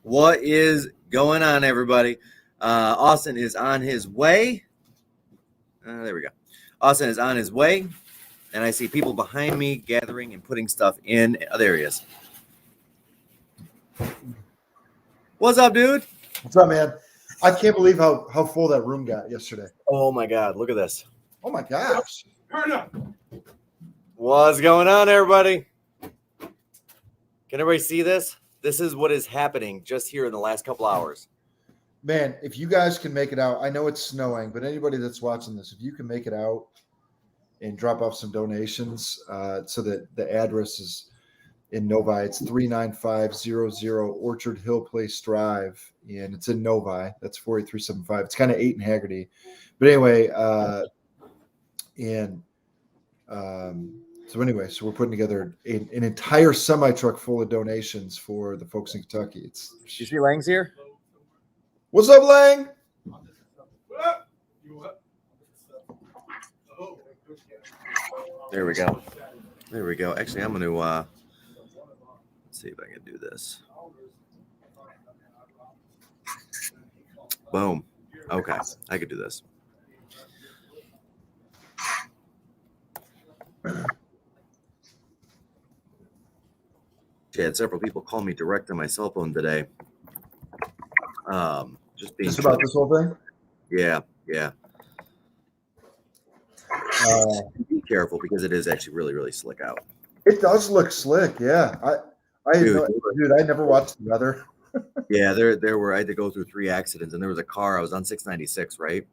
What is going on, everybody? Austin is on his way. There we go. Austin is on his way, and I see people behind me gathering and putting stuff in. There he is. What's up, dude? What's up, man? I can't believe how full that room got yesterday. Oh, my God. Look at this. Oh, my gosh. Perna. What's going on, everybody? Can everybody see this? This is what is happening just here in the last couple hours. Man, if you guys can make it out, I know it's snowing, but anybody that's watching this, if you can make it out and drop off some donations so that the address is in Novi, it's 39500 Orchard Hill Place Drive, and it's in Novi. That's 48375. It's kind of 8 in Haggerty. But anyway, so we're putting together an entire semi-truck full of donations for the folks in Kentucky. You see Lang's here? What's up, Lang? There we go. There we go. Actually, I'm going to let's see if I can do this. Boom. Okay, I could do this. I had several people call me direct on my cell phone today. Just about this whole thing? Yeah. Be careful because it is actually really, really slick out. It does look slick, yeah. I never watched the weather. Yeah, there were. I had to go through 3 accidents, and there was a car. I was on 696, right?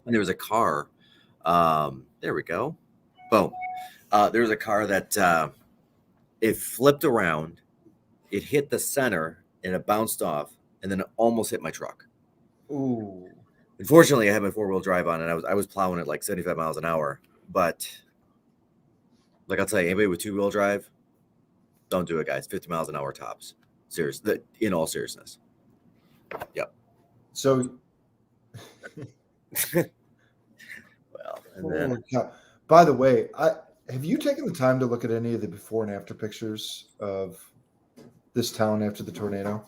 And there was a car. There we go. Boom. There was a car that it flipped around, it hit the center, and it bounced off, and then it almost hit my truck. Ooh. Unfortunately, I had my 4-wheel drive on, and I was plowing at like 75 miles an hour. But like I'll tell you, anybody with 2-wheel drive, don't do it, guys. 50 miles an hour tops. Serious. In all seriousness. Yep. So, well, and then by the way, have you taken the time to look at any of the before and after pictures of this town after the tornado?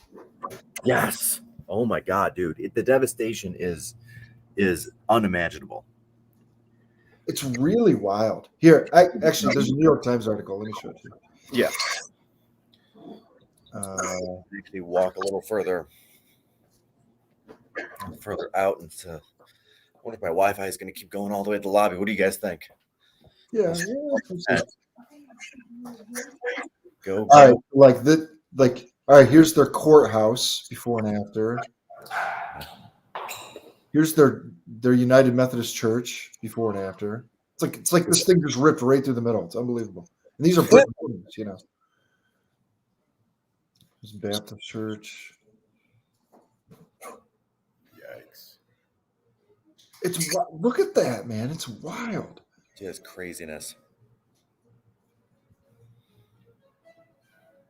Yes. Oh my God, dude. The devastation is unimaginable. It's really wild. Here, actually, there's a New York Times article. Let me show it to you. Yeah. Actually walk a little further out into. I wonder if my Wi-Fi is going to keep going all the way to the lobby. What do you guys think? Yeah. Go. All right, all right, here's their courthouse before and after. Here's their United Methodist Church before and after. It's like this thing just ripped right through the middle. It's unbelievable. And these are brick buildings, you know. There's Baptist Church. Yikes. Look at that, man. It's wild. Just craziness.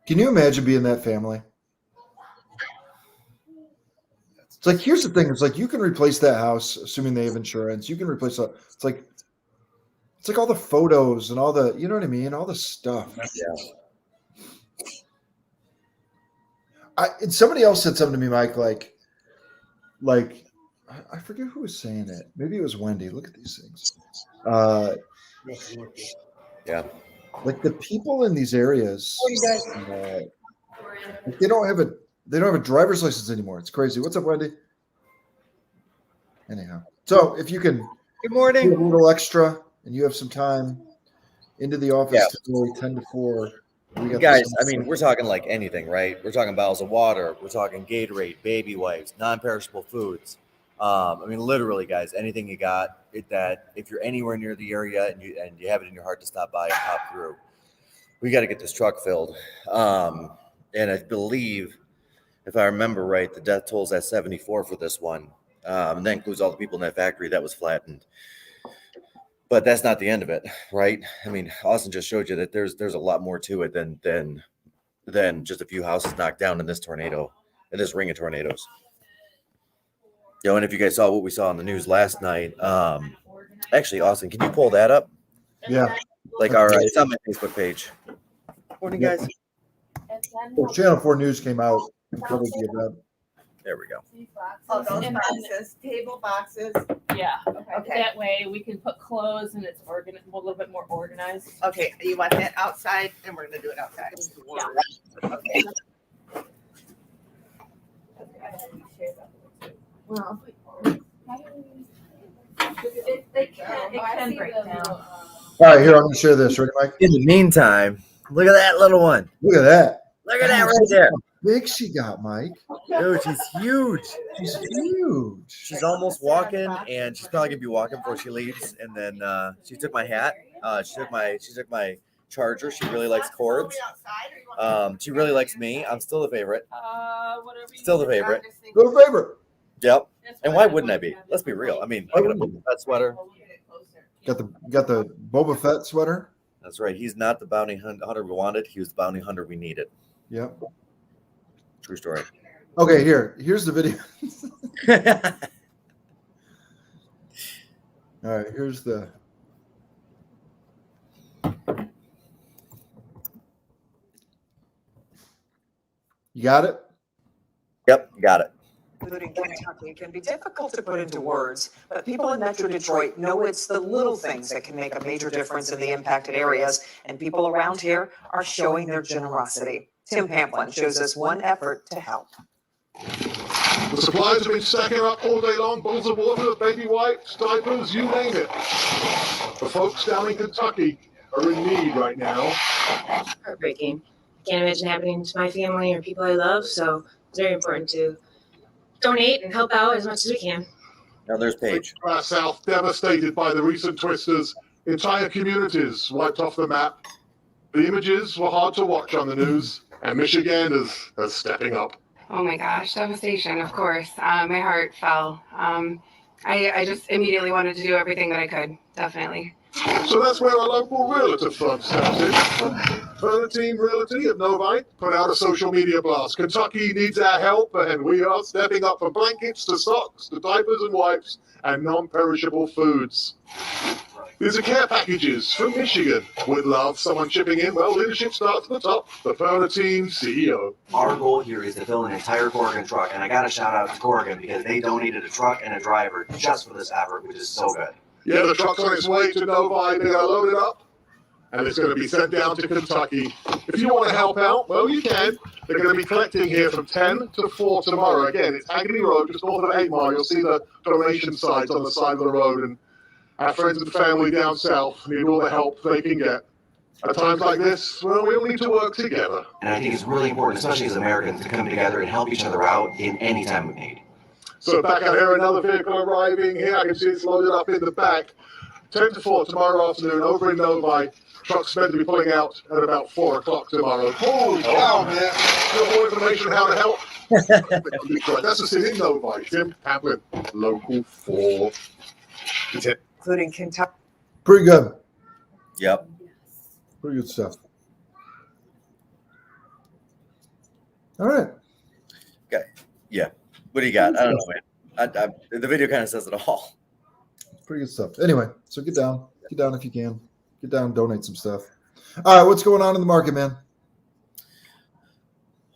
Can you imagine being that family? It's like, here's the thing. It's like you can replace that house, assuming they have insurance. You can replace that. It's like all the photos and all the, you know what I mean? All the stuff. Yeah. And somebody else said something to me, Mike, like I forget who was saying it. Maybe it was Wendy. Look at these things. Yeah. Like the people in these areas, they don't have a driver's license anymore. It's crazy. What's up, Wendy? Anyhow, so if you can, Good morning. do a little extra and you have some time into the office today, 10 to 4. We got Guys, I mean, we're talking like anything, right? We're talking bottles of water. We're talking Gatorade, baby wipes, non-perishable foods. I mean, literally, guys, anything you got that if you're anywhere near the area and you have it in your heart to stop by and pop through, we got to get this truck filled. And I believe, if I remember right, the death toll's at 74 for this one. And that includes all the people in that factory that was flattened. But that's not the end of it, right? I mean, Austin just showed you that there's a lot more to it than just a few houses knocked down in this tornado, in this ring of tornadoes. You know, and if you guys saw what we saw on the news last night, actually, Austin, can you pull that up? Yeah. Like, all right, it's on my Facebook page. Morning, guys. Well, Channel 4 News came out Probably be about. There we go. Oh, those boxes, table boxes. Yeah. Okay. That way we can put clothes and it's a little bit more organized. Okay, you want that outside, and we're gonna do it outside. Yeah. Okay. Well, it can break down. All right, here, I'm going to share this. Ready, Mike? In the meantime, look at that little one. Look at that. Look at that right there. How big she got, Mike. Dude, she's huge. She's huge. She's almost walking, and she's probably gonna be walking before she leaves. And then she took my hat. She took my charger. She really likes cords. She really likes me. I'm still the favorite. Whatever. Still the favorite. Little favorite. Yep. And why wouldn't I be? Let's be real. I mean, I got a Boba Fett sweater. Got the Boba Fett sweater. That's right. He's not the bounty hunter we wanted. He was the bounty hunter we needed. Yep. True story. Okay, here's the video. All right, here's the. You got it? Yep, got it. Food in Kentucky can be difficult to put into words, but people in Metro Detroit know it's the little things that can make a major difference in the impacted areas, and people around here are showing their generosity. Tim Pamplin shows us one effort to help. The supplies have been stacking up all day long, bowls of water, baby wipes, diapers, you name it. The folks down in Kentucky are in need right now. Heartbreaking. Can't imagine happening to my family or people I love, so it's very important to donate and help out as much as we can. Now there's Paige. South devastated by the recent twisters, entire communities wiped off the map. The images were hard to watch on the news, and Michigan is stepping up. Oh my gosh, devastation, of course. My heart fell. I just immediately wanted to do everything that I could, definitely. So that's where our local realtor firm steps in. Perna Team Realty of Novite put out a social media blast. Kentucky needs our help, and we are stepping up from blankets to socks to diapers and wipes and non-perishable foods. These are care packages from Michigan. Would love someone chipping in. Well, leadership starts at the top. The Perna Team CEO. Our goal here is to fill an entire Corrigan truck, and I got to shout out to Corrigan because they donated a truck and a driver just for this effort, which is so good. Yeah, the truck's on its way to Novi. They got loaded up, and it's going to be sent down to Kentucky. If you want to help out, well, you can. They're going to be collecting here from 10 to 4 tomorrow. Again, it's Agony Road, just north of 8 Mile. You'll see the donation sites on the side of the road, and our friends and family down south need all the help they can get. At times like this, well, we all need to work together. And I think it's really important, especially as Americans, to come together and help each other out in any time of need. So back out here, another vehicle arriving here. I can see it's loaded up in the back. 10 to 4 tomorrow afternoon over in Novi. Truck's meant to be pulling out at about 4 o'clock tomorrow. Holy cow, man. Got more information on how to help. That's the city in Novi. Tim Pamplin, local 4. Including Kentucky. Pretty good. Yep. Pretty good stuff. All right. Okay. Yeah. What do you got? I don't know, man. The video kind of says it all. Pretty good stuff. Anyway, so get down if you can. Get down, donate some stuff. All right, what's going on in the market, man?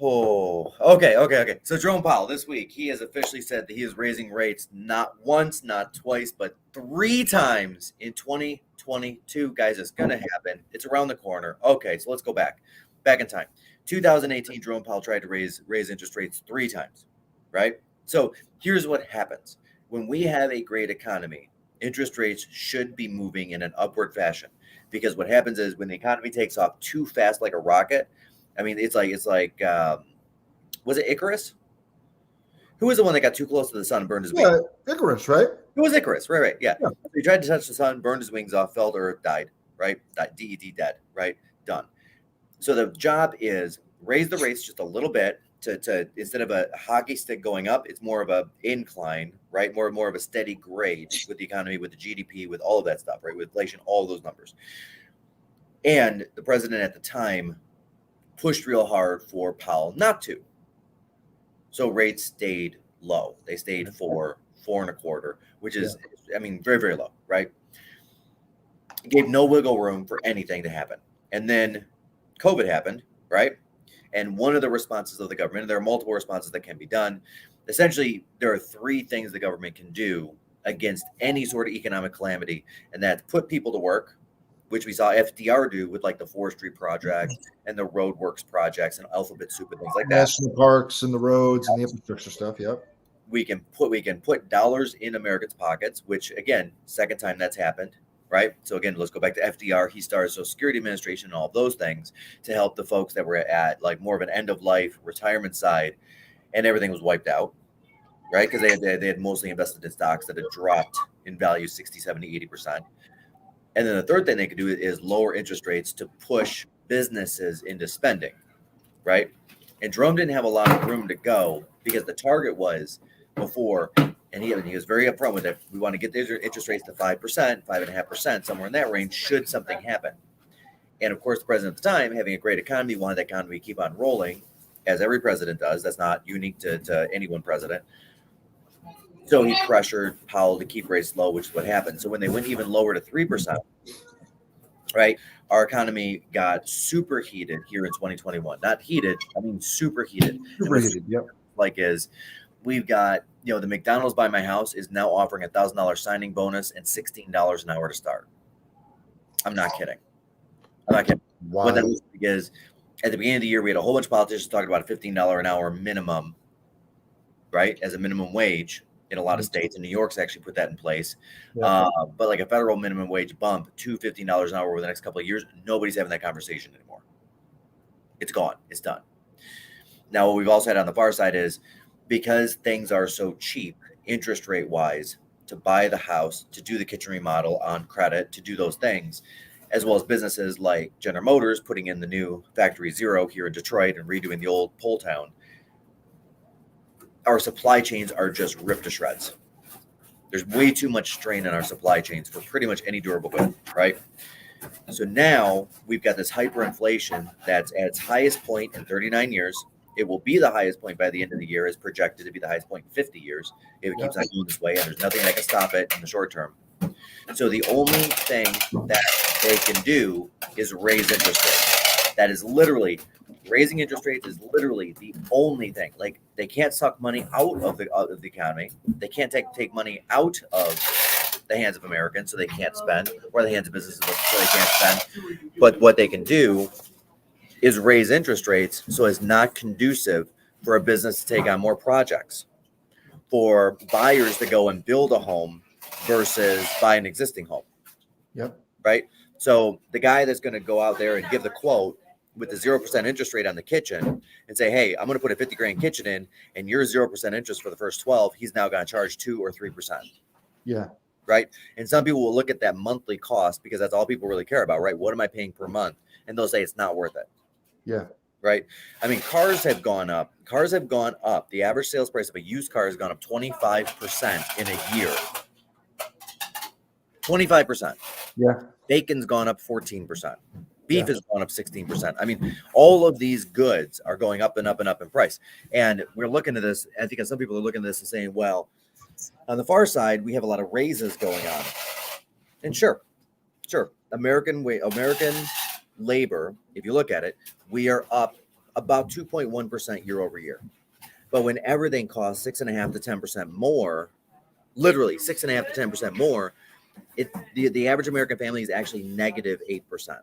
Oh, okay. So Jerome Powell this week, he has officially said that he is raising rates not once, not twice, but 3 times in 2022. Guys, it's going to happen. It's around the corner. Okay, so let's go back in time. 2018, Jerome Powell tried to raise interest rates 3 times, right? So here's what happens. When we have a great economy, interest rates should be moving in an upward fashion, because what happens is when the economy takes off too fast like a rocket, I mean, it's like was it Icarus? Who was the one that got too close to the sun and burned his wings? Yeah, Icarus, right? It was Icarus, right, yeah. He tried to touch the sun, burned his wings off, fell to earth, died, right? DED, dead, right? Done. So the job is raise the rates just a little bit to instead of a hockey stick going up, it's more of a incline, right? More of a steady grade with the economy, with the GDP, with all of that stuff, right? With inflation, all of those numbers. And the president at the time pushed real hard for Powell not to. So rates stayed low. They stayed 4.25, which is, I mean, very, very low, right? It gave no wiggle room for anything to happen. And then COVID happened, right? And one of the responses of the government, and there are multiple responses that can be done. Essentially, there are three things the government can do against any sort of economic calamity, and that's put people to work, which we saw FDR do with like the forestry project and the roadworks projects and alphabet soup and things like that. National parks and the roads and the infrastructure stuff. Yep. We can put dollars in Americans' pockets, which again, second time that's happened, right? So again, let's go back to FDR. He started Social Security Administration and all of those things to help the folks that were at like more of an end of life retirement side, and everything was wiped out, right? Because they had mostly invested in stocks that had dropped in value 60, 70, 80%. And then the third thing they could do is lower interest rates to push businesses into spending, right? And Jerome didn't have a lot of room to go because the target was before, and he was very upfront with it. We want to get the interest rates to 5%, 5.5%, somewhere in that range, should something happen. And of course, the president at the time, having a great economy, wanted that economy to keep on rolling, as every president does. That's not unique to any one president. So he pressured Powell to keep rates low, which is what happened. So when they went even lower to 3%, right, our economy got superheated here in 2021. Not heated, I mean superheated. Superheated, yep. Like is we've got, the McDonald's by my house is now offering $1,000 signing bonus and $16 an hour to start. I'm not kidding. Wow. What that is at the beginning of the year, we had a whole bunch of politicians talking about a $15 an hour minimum, right, as a minimum wage in a lot of states. And New York's actually put that in place. Yeah. But like a federal minimum wage bump to $15 an hour over the next couple of years, nobody's having that conversation anymore. It's gone. It's done. Now, what we've also had on the far side is because things are so cheap, interest rate wise, to buy the house, to do the kitchen remodel on credit, to do those things, as well as businesses like General Motors putting in the new Factory Zero here in Detroit and redoing the old Pole Town. Our supply chains are just ripped to shreds. There's way too much strain on our supply chains for pretty much any durable good, right? So now we've got this hyperinflation that's at its highest point in 39 years. It will be the highest point by the end of the year, is projected to be the highest point in 50 years if it keeps on going this way, and there's nothing that can stop it in the short term. So the only thing that they can do is raise interest rates. That is literally, raising interest rates is literally the only thing. Like, they can't suck money out of the economy. They can't take money out of the hands of Americans so they can't spend, or the hands of businesses so they can't spend. But what they can do is raise interest rates so it's not conducive for a business to take on more projects, for buyers to go and build a home versus buy an existing home. Yep. Right? So the guy that's going to go out there and give the quote with the 0% interest rate on the kitchen and say, hey, I'm going to put a 50 grand kitchen in and you're 0% interest for the first 12, he's now going to charge 2 or 3%. Yeah. Right? And some people will look at that monthly cost because that's all people really care about, right? What am I paying per month? And they'll say it's not worth it. Yeah. Right. I mean, cars have gone up. Cars have gone up. The average sales price of a used car has gone up 25% in a year. 25%. Yeah. Bacon's gone up 14%. Beef has gone up 16%. I mean, all of these goods are going up and up and up in price. And we're looking at this. I think some people are looking at this and saying, well, on the far side, we have a lot of raises going on. And sure. American labor, if you look at it, we are up about 2.1% year over year. But when everything costs 6.5% to 10% more, literally 6.5% to 10% more, the average American family is actually negative 8%.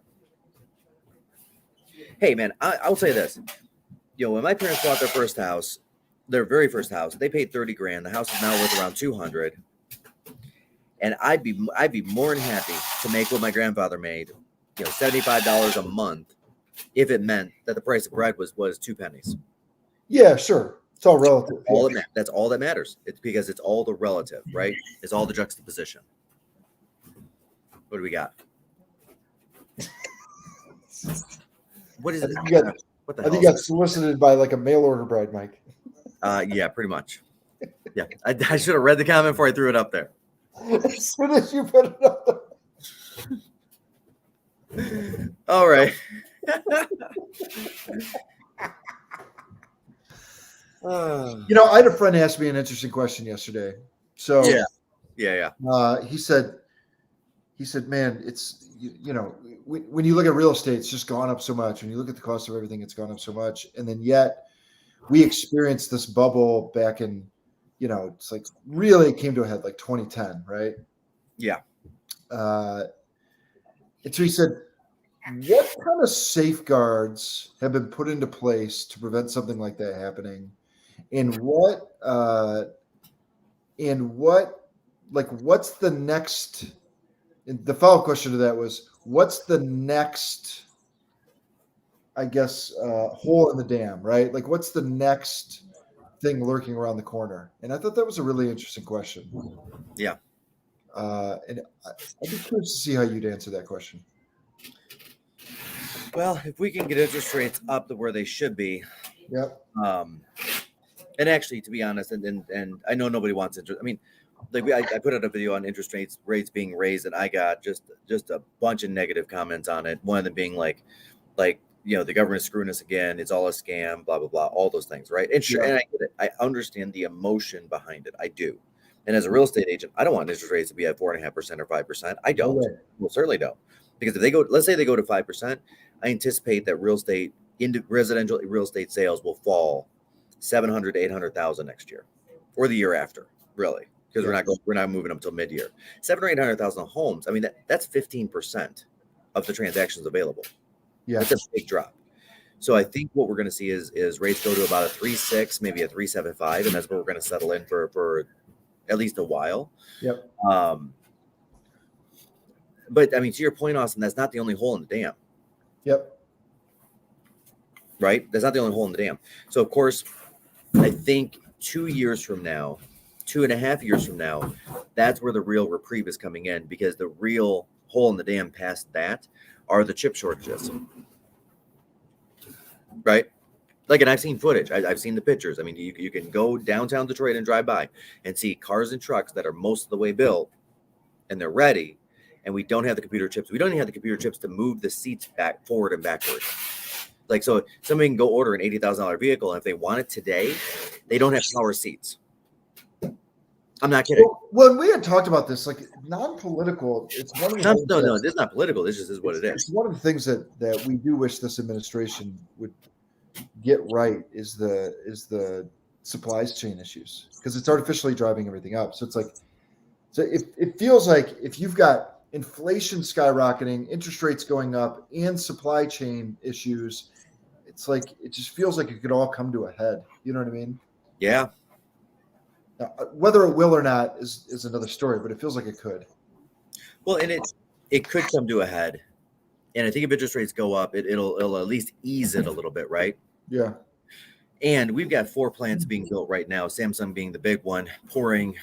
Hey man, I'll say this. When my parents bought their first house, their very first house, they paid 30 grand. The house is now worth around 200. And I'd be more than happy to make what my grandfather made, $75 a month, if it meant that the price of bread was 2 pennies. Yeah, sure. It's all relative. That's all that matters. It's because it's all the relative, right? It's all the juxtaposition. What do we got? What is it? What the hell? I think you got solicited by like a mail order bride, Mike. Yeah, pretty much. Yeah, I should have read the comment before I threw it up there. As soon as you put it up there. All right. I had a friend ask me an interesting question yesterday. So yeah. He said, he said, man, it's, you know, when you look at real estate, it's just gone up so much. When you look at the cost of everything, it's gone up so much. And then yet we experienced this bubble back in, you know, it's like really came to a head like 2010, right? Yeah. And so he said, what kind of safeguards have been put into place to prevent something like that happening? And what's the next? And the follow-up question to that was, what's the next, I guess, hole in the dam, right? Like, what's the next thing lurking around the corner? And I thought that was a really interesting question. Yeah. And I'd be curious to see how you'd answer that question. Well, if we can get interest rates up to where they should be, Yep. And actually, to be honest, and I know nobody wants interest. I mean, like I put out a video on interest rates being raised, and I got just a bunch of negative comments on it. One of them being like you know, the government's screwing us again. It's all a scam. Blah blah blah. All those things, right? And sure, and I get it. I understand the emotion behind it. I do. And as a real estate agent, I don't want interest rates to be at 4.5% or 5%. I don't. Okay. Well, certainly don't. Because if they go, let's say they go to 5%, I anticipate that residential real estate sales will fall 700 to 800,000 next year, or the year after, really, because we're not moving up until mid-year. 700 or 800,000 homes. I mean, that's 15% of the transactions available. Yeah, That's a big drop. So I think what we're going to see is rates go to about a 3.6, maybe a 3.75, and that's where we're going to settle in for at least a while. Yep. But I mean, to your point, Austin, that's not the only hole in the dam. Yep. Right? That's not the only hole in the dam. So of course, I think 2 years from now, 2.5 years from now, that's where the real reprieve is coming in, because the real hole in the dam past that are the chip shortages. Right? Like, and I've seen footage. I've seen the pictures. I mean, you can go downtown Detroit and drive by and see cars and trucks that are most of the way built and they're ready. And we don't have the computer chips. We don't even have the computer chips to move the seats back, forward and backward. Like, so somebody can go order an $80,000 vehicle, and if they want it today, they don't have power seats. I'm not kidding. Well, when we had talked about this, like, non-political, it's one of the no, this is not political. This just is what it is. It's one of the things that we do wish this administration would get right is the supply chain issues, because it's artificially driving everything up. So it's like, it feels like if you've got inflation skyrocketing, interest rates going up, and supply chain issues, it's like, it just feels like it could all come to a head. You know what I mean? Yeah. Now, whether it will or not is another story, but it feels like it could. Well, and it could come to a head. And I think if interest rates go up, it'll at least ease it a little bit, right? Yeah. And we've got 4 plants being built right now, Samsung being the big one, pouring,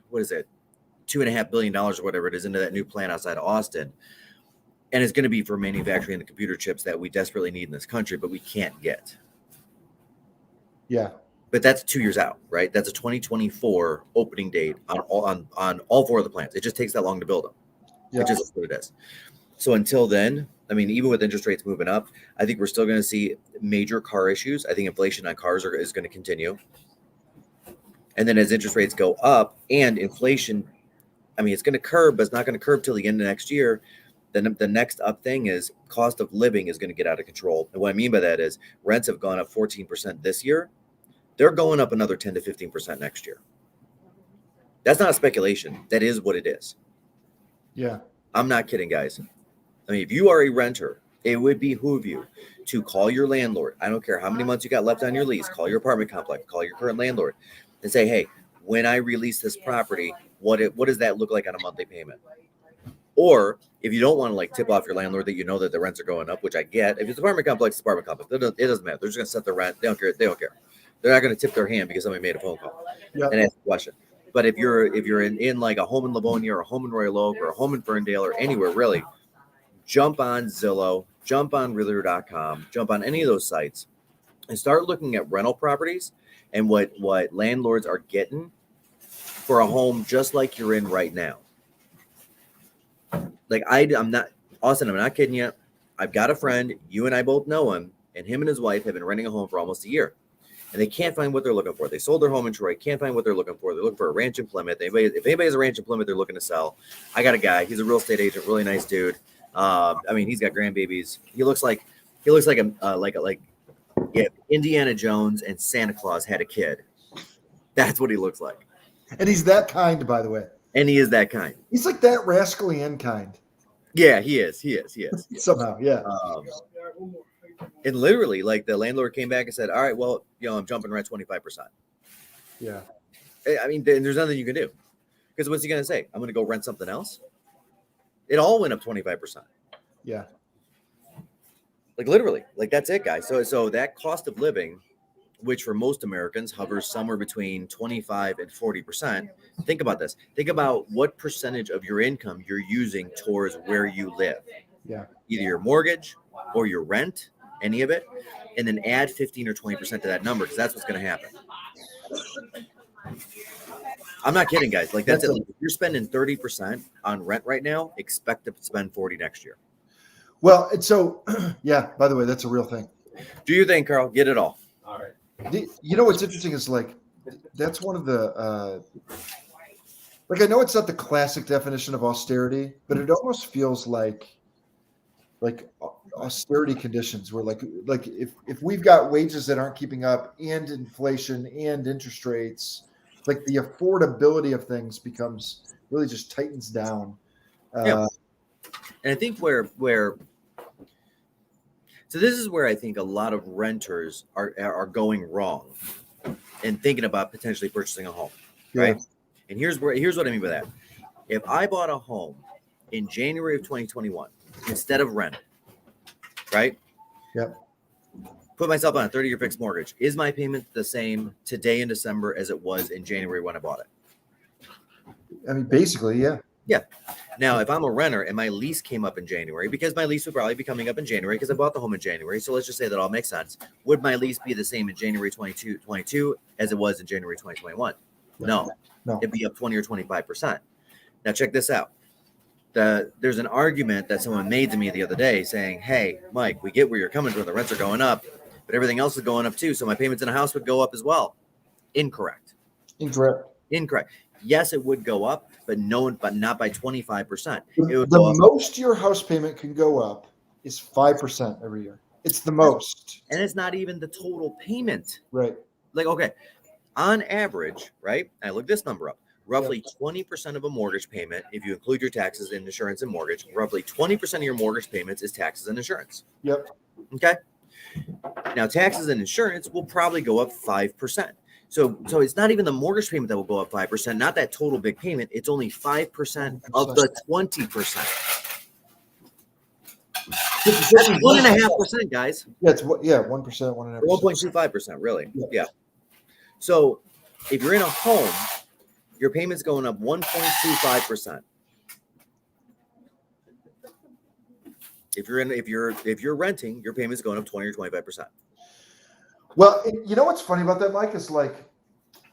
what is it, $2.5 billion or whatever it is into that new plant outside of Austin. And it's going to be for manufacturing the computer chips that we desperately need in this country, but we can't get. Yeah. But that's 2 years out, right? That's a 2024 opening date on all 4 of the plants. It just takes that long to build them. Yeah. It just is what it is. So until then, I mean, even with interest rates moving up, I think we're still going to see major car issues. I think inflation on cars is going to continue. And then as interest rates go up and inflation, I mean, it's going to curb, but it's not going to curb till the end of next year. Then the next up thing is cost of living is going to get out of control. And what I mean by that is rents have gone up 14% this year. They're going up another 10 to 15% next year. That's not speculation. That is what it is. Yeah. I'm not kidding, guys. I mean, if you are a renter, it would behoove you to call your landlord. I don't care how many months you got left on your lease. Call your apartment complex. Call your current landlord and say, hey, when I release this property, what does that look like on a monthly payment? Or if you don't want to like tip off your landlord that you know that the rents are going up, which I get. If it's apartment complex, it's apartment complex. It doesn't matter. They're just going to set the rent. They don't care. They're not going to tip their hand because somebody made a phone call and ask a question. But if you're in like a home in Livonia or a home in Royal Oak or a home in Ferndale or anywhere really, jump on Zillow, jump on Realtor.com, jump on any of those sites and start looking at rental properties and what landlords are getting for a home just like you're in right now. Like I'm not, Austin, I'm not kidding you. I've got a friend, you and I both know him, and him and his wife have been renting a home for almost a year. and they can't find what they're looking for. They sold their home in Troy, can't find what they're looking for. They're looking for a ranch in Plymouth. If anybody has a ranch in Plymouth they're looking to sell, I got a guy. He's a real estate agent, really nice dude. I mean, he's got grandbabies. He looks like Indiana Jones and Santa Claus had a kid. That's what he looks like. And he's that kind, by the way. And he is that kind. He's like that rascally end kind. Yeah, he is. Somehow, yeah. And literally, like the landlord came back and said, all right, well, I'm jumping rent 25%. Yeah. I mean, there's nothing you can do. Because what's he going to say? I'm going to go rent something else? It all went up 25%. Yeah. Like literally, like that's it, guys. So that cost of living, which for most Americans hovers somewhere between 25 and 40%. Think about this. Think about what percentage of your income you're using towards where you live. Yeah. Either your mortgage or your rent, any of it, and then add 15 or 20% to that number, because that's what's going to happen. I'm not kidding, guys. Like that's it. Like, if you're spending 30% on rent right now, expect to spend 40 next year. Well, and so, yeah, by the way, that's a real thing. Do you think, Carl? Get it all. All right. You know what's interesting is like that's one of the like I know it's not the classic definition of austerity, but it almost feels like austerity conditions where like if we've got wages that aren't keeping up and inflation and interest rates, like the affordability of things becomes really just tightens down. Yeah. And I think where so this is where I think a lot of renters are going wrong and thinking about potentially purchasing a home, right? Yeah. And here's what I mean by that. If I bought a home in January of 2021 instead of rent, right? Yep. Put myself on a 30-year fixed mortgage. Is my payment the same today in December as it was in January when I bought it? I mean, basically, yeah. Yeah. Now, if I'm a renter and my lease came up in January, because my lease would probably be coming up in January because I bought the home in January. So let's just say that all makes sense. Would my lease be the same in January 2022 as it was in January 2021? No. It'd be up 20 or 25%. Now, check this out. There's an argument that someone made to me the other day saying, hey, Mike, we get where you're coming from. The rents are going up, but everything else is going up too. So my payments in a house would go up as well. Incorrect. Yes, it would go up, but not by 25%. The most your house payment can go up is 5% every year. It's the most. And it's not even the total payment. Right. Like, okay, on average, right? I looked this number up. Roughly 20% of a mortgage payment, if you include your taxes and insurance and mortgage, roughly 20% of your mortgage payments is taxes and insurance. Yep. Okay. Now, taxes and insurance will probably go up 5%. So it's not even the mortgage payment that will go up 5%, not that total big payment. It's only 5% of the 20%. That's 1.5%, guys. Yeah, 1%, 1.5%. 1.25%, really. Yeah. So if you're in a home, your payment's going up 1.25%. If you're renting, your payment's going up 20 or 25%. Well, you know what's funny about that, Mike, is like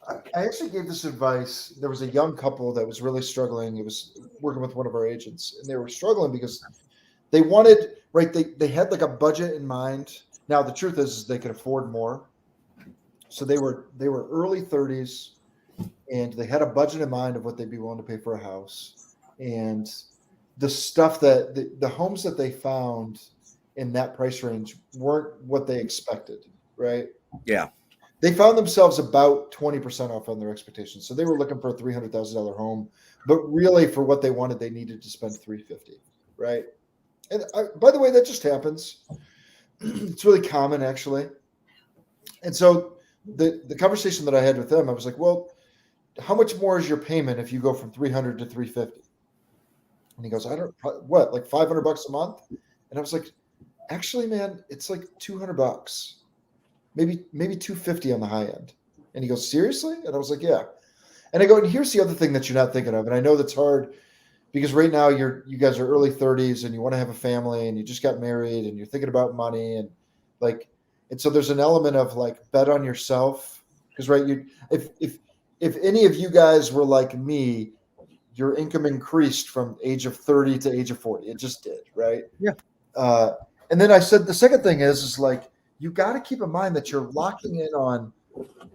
I actually gave this advice. There was a young couple that was really struggling. It was working with one of our agents, and they were struggling because they wanted, right? They had like a budget in mind. Now the truth is they could afford more. So they were early 30s, and they had a budget in mind of what they'd be willing to pay for a house. And the stuff that the homes that they found in that price range weren't what they expected. Right. Yeah. They found themselves about 20% off on their expectations. So they were looking for a $300,000 home, but really for what they wanted, they needed to spend $350,000. Right. And by the way, that just happens. It's really common, actually. And so the conversation that I had with them, I was like, well, how much more is your payment if you go from $300 to $350? And he goes, like $500 a month? And I was like, actually, man, it's like $200. Maybe $250 on the high end. And he goes, seriously? And I was like, yeah. And I go, and here's the other thing that you're not thinking of. And I know that's hard because right now you guys are early 30s and you want to have a family and you just got married and you're thinking about money and so there's an element of like bet on yourself. Because right, if any of you guys were like me, your income increased from age of 30 to age of 40. It just did, right? Yeah. And then I said the second thing is like, you got to keep in mind that you're locking in on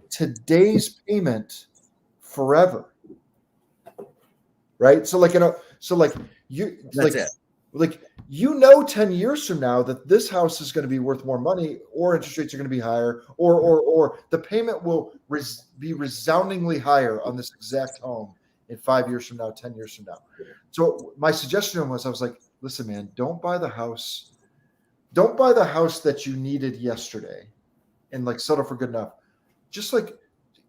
today's payment forever. Right? So like That's it. Like 10 years from now that this house is going to be worth more money, or interest rates are going to be higher, or the payment will be resoundingly higher on this exact home in 5 years from now, 10 years from now. So my suggestion was, I was like, listen, man, don't buy the house that you needed yesterday and like settle for good enough. Just like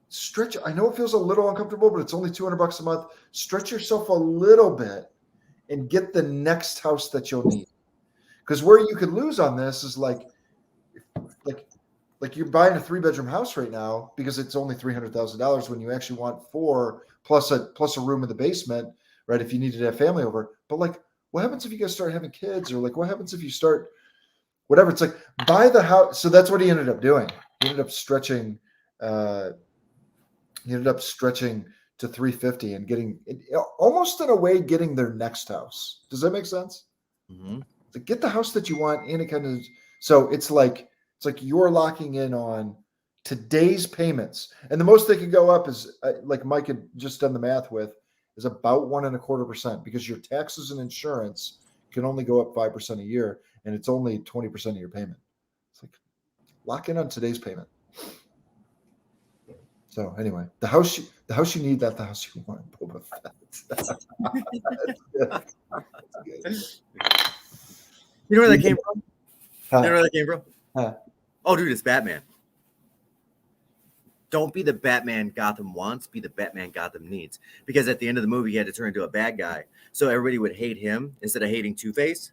stretch. I know it feels a little uncomfortable, but it's only $200 a month. Stretch yourself a little bit and get the next house that you'll need. Because where you could lose on this is like you're buying a 3-bedroom house right now because it's only $300,000 when you actually want 4 plus a room in the basement, right? If you needed to have family over. But like, what happens if you guys start having kids, or like what happens if you start whatever? It's like, buy the house. So that's what he ended up doing. He ended up stretching to 350 and getting almost in a way getting their next house. Does that make sense? Mm-hmm. To get the house that you want, and it kind of, so it's like you're locking in on today's payments, and the most they can go up is like Mike had just done the math with, is about 1.25%, because your taxes and insurance can only go up 5% a year, and it's only 20% of your payment. It's like, lock in on today's payment. So anyway, the house you need, not the house you want. Boba Fett. You know where that came from? Huh. You know where that came from? Huh. Oh, dude, it's Batman. Don't be the Batman Gotham wants, be the Batman Gotham needs. Because at the end of the movie, he had to turn into a bad guy. So everybody would hate him instead of hating Two-Face.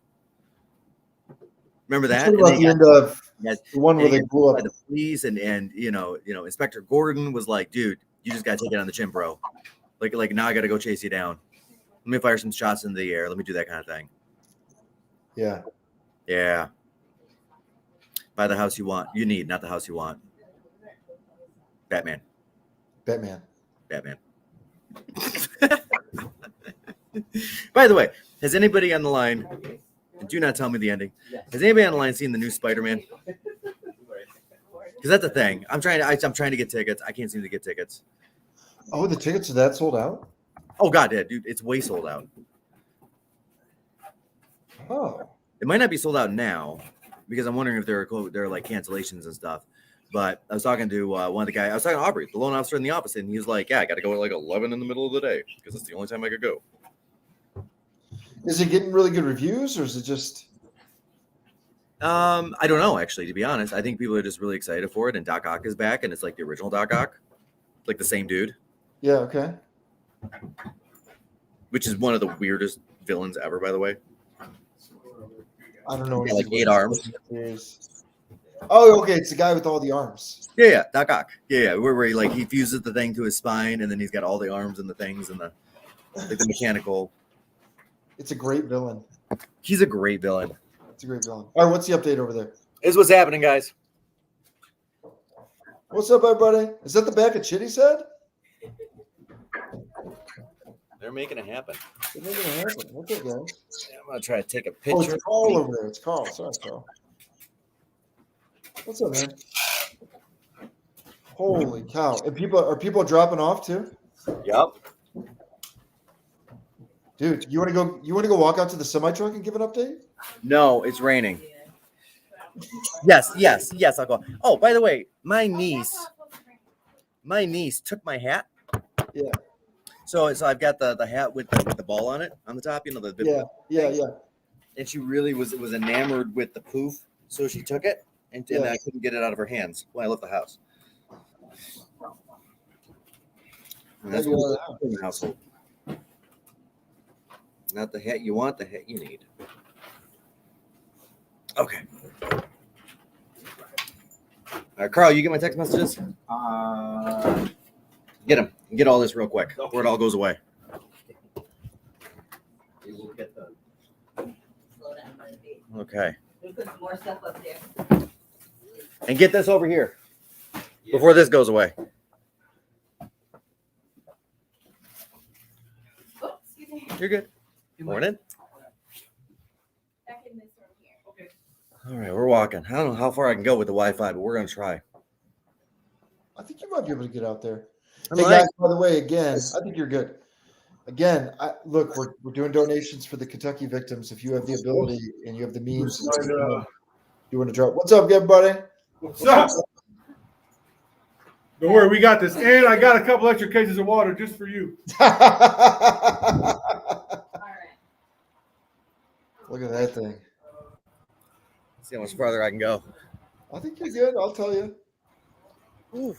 Remember that? About the end of the one where they blew up the police, and Inspector Gordon was like, dude, you just gotta take it on the chin, bro. Like now I gotta go chase you down. Let me fire some shots into the air. Let me do that kind of thing. Yeah. Yeah. Buy the house you need, not the house you want. Batman. By the way, has anybody on the line, and do not tell me the ending, has anybody on the line seen the new Spider-Man? Because that's the thing. I'm trying to get tickets. I can't seem to get tickets. Oh, the tickets are that sold out? Oh god, yeah, dude, it's way sold out. Oh. It might not be sold out now, because I'm wondering if there are like cancellations and stuff. But I was talking to one of the guys. I was talking to Aubrey, the loan officer in the office, and he was like, "Yeah, I got to go at like 11 in the middle of the day because it's the only time I could go." Is it getting really good reviews, or is it just? I don't know, actually, to be honest. I think people are just really excited for it, and Doc Ock is back, and it's like the original Doc Ock, like the same dude. Yeah. Okay. Which is one of the weirdest villains ever, by the way. I don't know. Yeah, like 8 arms. Oh, okay. It's the guy with all the arms. Yeah, Doc Ock. Yeah, where he fuses the thing to his spine, and then he's got all the arms and the things and the mechanical. It's a great villain. He's a great villain. It's a great villain. All right, what's the update over there? Here's what's happening, guys. What's up, everybody? Is that the back of Chitty's head? They're making it happen. They're making it happen. What's up, guys? I'm gonna try to take a Oh, picture. it's Carl over there. It's Carl. Sorry, Carl. What's up, man? Holy cow! And are people dropping off too? Yep. Dude, you want to go? You want to go walk out to the semi truck and give an update? No, it's raining. Yes, I'll go. Oh, by the way, my niece took my hat. Yeah. So I've got the hat with the ball on it on the top. You know the yeah. And she really was enamored with the poof, so she took it, and I couldn't get it out of her hands when I left the house. And that's what in the household. Not the hat you want, the hat you need. Okay. All right, Carl, you get my text messages? Get them. Get all this real quick before it all goes away. Okay. We put some more stuff up there. And get this over here before this goes away. Oops, excuse me. You're good. Morning. Back in this room here. Okay. All right, we're walking. I don't know how far I can go with the Wi-Fi, but we're going to try. I think be able to get out there. I'm Hey like- guys, by the way, again, I think you're good. Again, look, we're doing donations for the Kentucky victims. If you have the ability and you have the means, you want to drop. What's up, everybody? What's up? Don't worry, we got this. And I got a couple extra cases of water just for you. Look at that thing. See how much farther I can go. I think you're good. I'll tell you. Ooh.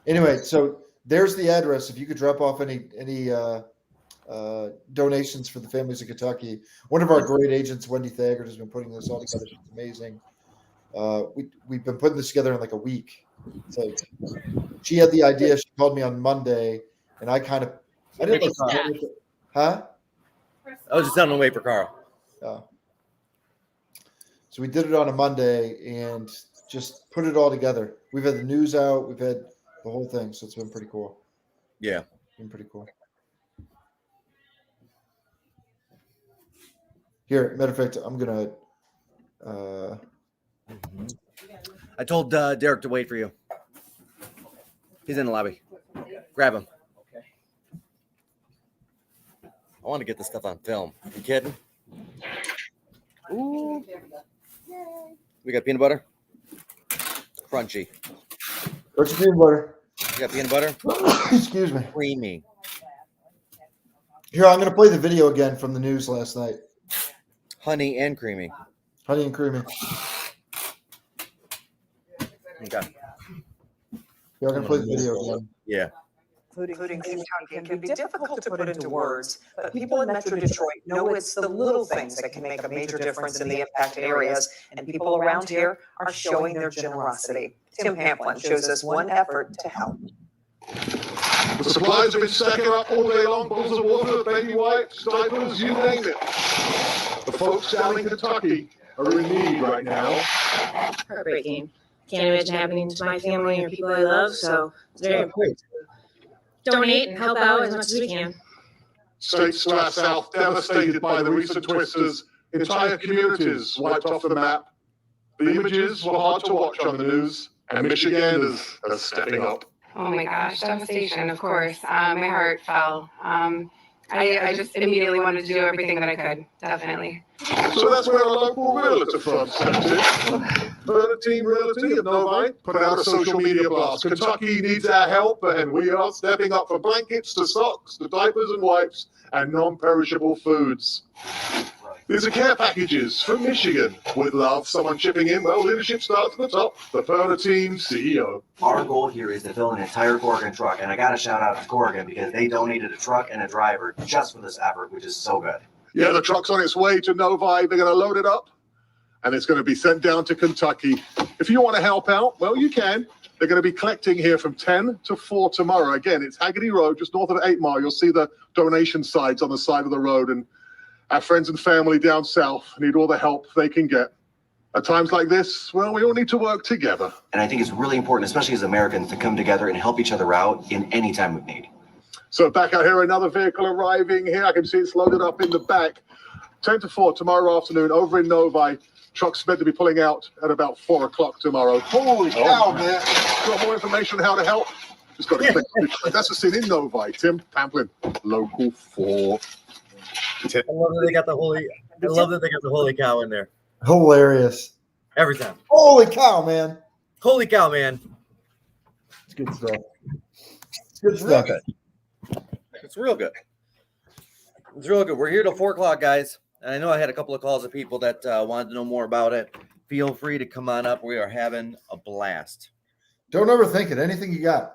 Anyway, so there's the address. If you could drop off any donations for the families of Kentucky. One of our great agents, Wendy Thagard, has been putting this all together. She's amazing. We've been putting this together in like a week. So she had the idea. She called me on Monday, and I didn't like, huh? I was just telling them to wait for Carl. So we did it on a Monday and just put it all together. We've had the news out. We've had the whole thing. So it's been pretty cool. Yeah. Been pretty cool. Here, matter of fact, I'm going to I told Derek to wait for you. He's in the lobby. Grab him. I want to get this stuff on film. You kidding? Ooh. We got peanut butter. Crunchy. What's your peanut butter? You got peanut butter? Excuse me. Creamy. Here, I'm going to play the video again from the news last night. Honey and creamy. Honey and creamy. Okay. Yeah, I'm going to play the video again. Yeah. Including Kentucky, it can be difficult to put into words, but people in Metro Detroit know it's the little things that can make a major difference in the impacted areas, and people around here are showing their generosity. Tim Pamplin shows us one effort to help. The supplies have been stacking up all day long, bottles of water, baby wipes, diapers, you name it. The folks down in Kentucky are in need right now. Heartbreaking. Can't imagine happening to my family or people I love, so it's very important to donate and help out as much as we can. States to our south devastated by the recent twisters, entire communities wiped off the map. The images were hard to watch on the news, and Michiganders are stepping up. Oh my gosh, devastation, of course. My heart fell. I just immediately wanted to do everything that I could, definitely. So that's where a local realtor firm steps in. Perna Team Realty of Novi put out a social media blast. Kentucky needs our help, and we are stepping up from blankets to socks to diapers and wipes and non-perishable foods. These are care packages from Michigan. With love, someone chipping in. Well, leadership starts at the top. The Perna Team CEO. Our goal here is to fill an entire Corrigan truck, and I got to shout out to Corrigan because they donated a truck and a driver just for this effort, which is so good. Yeah, the truck's on its way to Novi. They're going to load it up, and it's going to be sent down to Kentucky. If you want to help out, well, you can. They're going to be collecting here from 10 to 4 tomorrow. Again, it's Haggerty Road, just north of 8 Mile. You'll see the donation signs on the side of the road, and our friends and family down south need all the help they can get. At times like this, well, we all need to work together. And I think it's really important, especially as Americans, to come together and help each other out in any time of need. So back out here, another vehicle arriving here. I can see it's loaded up in the back. 10 to 4 tomorrow afternoon over in Novi. Truck's meant to be pulling out at about 4 o'clock tomorrow. Holy cow, man. Got more information on how to help? Just got to click. That's the scene in Novi. Tim Pamplin, Local 4. I love that they got the holy cow in there. Hilarious. Every time. Holy cow, man. Holy cow, man. It's good stuff. It's good stuff. It's real good. It's real good. We're here till 4 o'clock, guys. And I know I had a couple of calls of people that wanted to know more about it. Feel free to come on up. We are having a blast. Don't overthink it. Anything you got.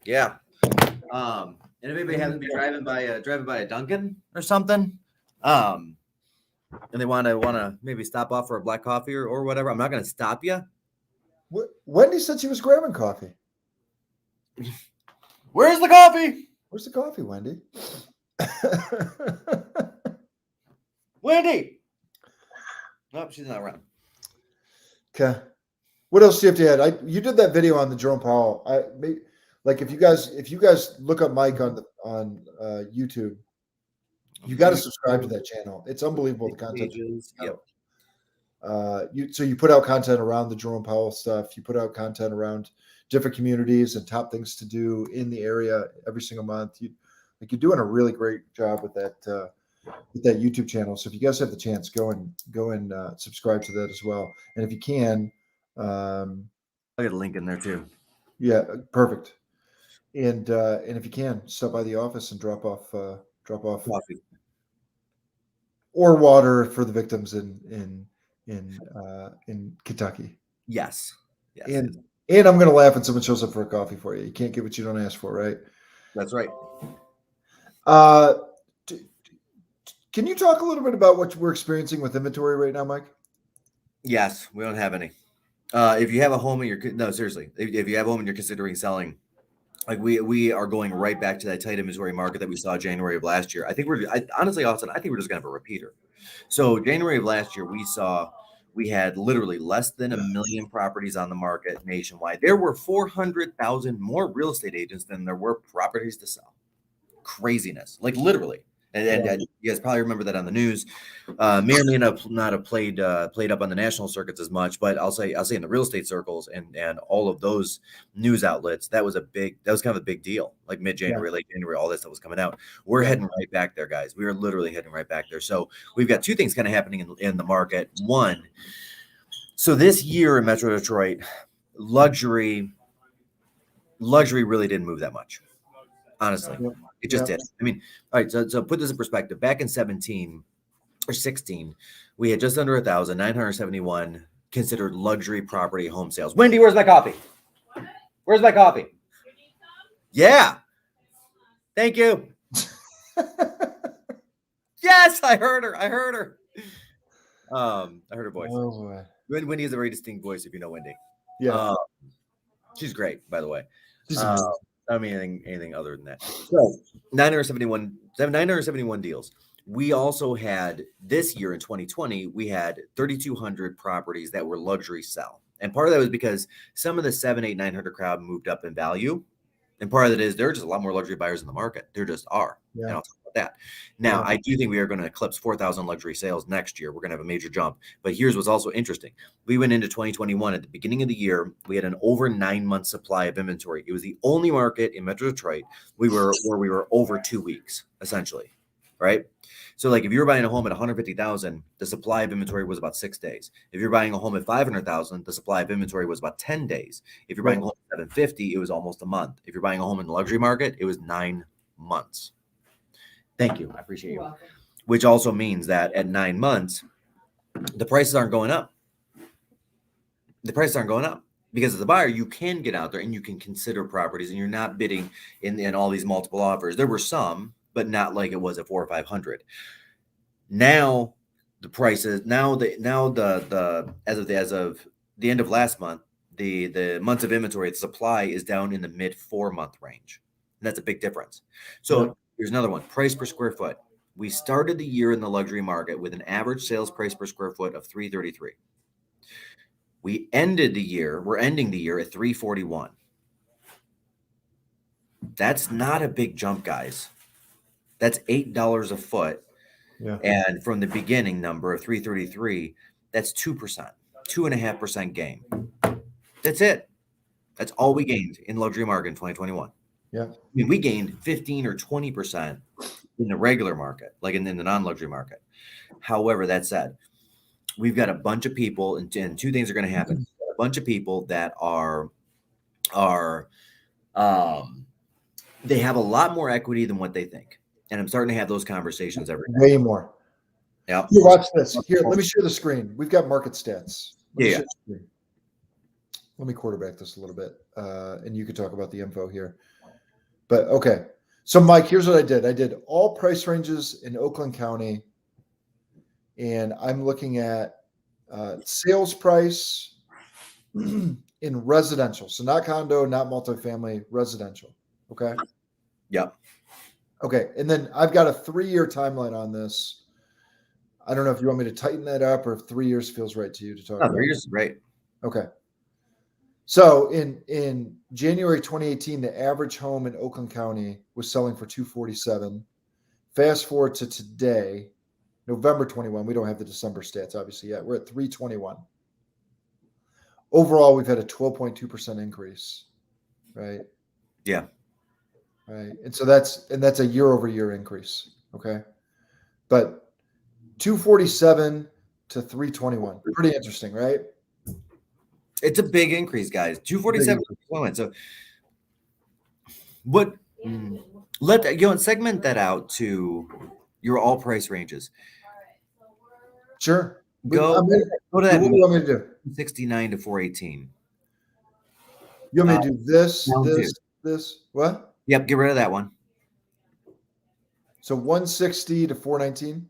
Yeah. And if anybody happens to be driving by a Dunkin' or something, and they want to maybe stop off for a black coffee or whatever, I'm not going to stop you. Wendy said she was grabbing coffee. Where's the coffee? Where's the coffee, Wendy? Wendy. Nope, she's not around. Okay. What else do you have to add? You did that video on the Jerome Powell. If you guys look up Mike on YouTube, you got to subscribe to that channel. It's unbelievable the content. Yep. you put out content around the Jerome Powell stuff. You put out content around different communities and top things to do in the area every single month. You're doing a really great job with that YouTube channel. So if you guys have the chance, go and subscribe to that as well. And if you can, I'll get a link in there too. yeah, perfect. And if you can, stop by the office and drop off Coffee. or water for the victims in Kentucky. Yes. And I'm going to laugh when someone shows up for a coffee for you. You can't get what you don't ask for, right? That's right. Can you talk a little bit about what we're experiencing with inventory right now, Mike? Yes, we don't have any. If you have a home and seriously, if you have a home and you're considering selling, like we are going right back to that tight inventory market that we saw January of last year. I think honestly, Austin, I think we're just gonna have a repeater. So January of last year, we had literally less than 1 million properties on the market nationwide. There were 400,000 more real estate agents than there were properties to sell. Craziness, like literally. And you guys probably remember that on the news. May or may not have played up on the national circuits as much, but I'll say in the real estate circles and all of those news outlets, that was kind of a big deal. Like mid-January, late January, all this stuff was coming out. We're heading right back there, guys. We are literally heading right back there. So we've got two things kind of happening in the market. One, so this year in Metro Detroit, luxury really didn't move that much. Honestly, it just did. I mean, all right. So put this in perspective. Back in 17 or 16, we had just under 1,971 considered luxury property home sales. Wendy, where's my coffee? Where's my coffee? Yeah. Thank you. Yes, I heard her. I heard her voice. Oh boy. Wendy has a very distinct voice. If you know Wendy, yeah, she's great. By the way. I mean, anything other than that. So 971 deals. We also had this year in 2020, we had 3,200 properties that were luxury sell. And part of that was because some of the 700, 800, 900 crowd moved up in value. And part of it is there are just a lot more luxury buyers in the market. There just are. Yeah. And I'll talk about that. Now, I do think we are going to eclipse 4,000 luxury sales next year. We're going to have a major jump. But here's what's also interesting. We went into 2021 at the beginning of the year. We had an over 9-month supply of inventory. It was the only market in Metro Detroit we were over 2 weeks, essentially. Right? So like if you were buying a home at 150,000, the supply of inventory was about 6 days. If you're buying a home at 500,000, the supply of inventory was about 10 days. If you're buying a home at 750, it was almost a month. If you're buying a home in the luxury market, it was 9 months. Thank you. I appreciate you. Welcome. Which also means that at 9 months, the prices aren't going up. The prices aren't going up. Because as a buyer, you can get out there and you can consider properties and you're not bidding in all these multiple offers. There were some, but not like it was at 400 or 500. Now the prices, as of the end of last month, the months of inventory, the supply is down in the mid 4-month range. And that's a big difference. So here's another one, price per square foot. We started the year in the luxury market with an average sales price per square foot of $333. We're ending the year at $341. That's not a big jump, guys. That's $8 a foot. Yeah. And from the beginning number of 333, that's 2%, 2.5% gain. That's it. That's all we gained in luxury market in 2021. Yeah. I mean, we gained 15 or 20% in the regular market, like in the non-luxury market. However, that said, we've got a bunch of people, and two things are going to happen. A bunch of people that they have a lot more equity than what they think. And I'm starting to have those conversations every day. Way more. Yeah. Here, watch this. Here, let me share the screen. We've got market stats. Let me quarterback this a little bit, and you could talk about the info here. But okay. So, Mike, here's what I did. I did all price ranges in Oakland County, and I'm looking at sales price in residential. So not condo, not multifamily, residential. Okay. Yep. Okay. And then I've got a 3-year timeline on this. I don't know if you want me to tighten that up or if 3 years feels right to you to talk about. 3 years is great. Okay. So in January 2018, the average home in Oakland County was selling for $247. Fast forward to today, November 21. We don't have the December stats obviously yet. We're at 321. Overall, we've had a 12.2% increase, right? Yeah. Right. And so that's a year over year increase. Okay. But 247 to 321. Pretty interesting, right? It's a big increase, guys. 247. So what let that and segment that out to your all price ranges. Sure. Go to What do that you want me to do? 69 to 418. You want me to do this, down this, two. this? What? Yep, get rid of that one. So 160 to 419?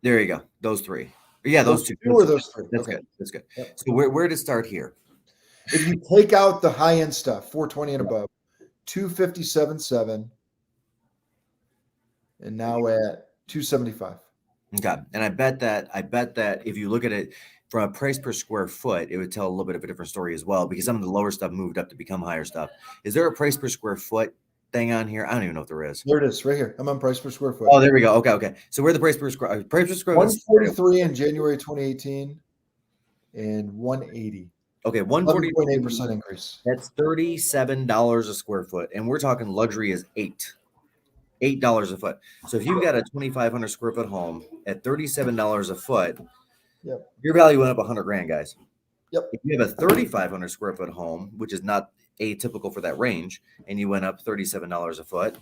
There you go. Those three. Yeah, those two. Two or those three? That's Okay. good. That's good. Yep. So where to start here? If you take out the high end stuff, 420 and above, 257.7, and now at 275. Okay. And I bet that if you look at it from a price per square foot, it would tell a little bit of a different story as well, because some of the lower stuff moved up to become higher stuff. Is there a price per square foot thing on here? I don't even know if there is. There it is, right here. I'm on price per square foot. Oh, there we go. Okay. So where the price per square 143 in January 2018 and 180. Okay, 140.8% increase. That's $37 a square foot, and we're talking luxury is $8 a foot. So if you've got a 2,500 square foot home at $37 a foot, yep, your value went up 100 grand, guys. Yep. If you have a 3,500 square foot home, which is not atypical for that range, and you went up $37 a foot,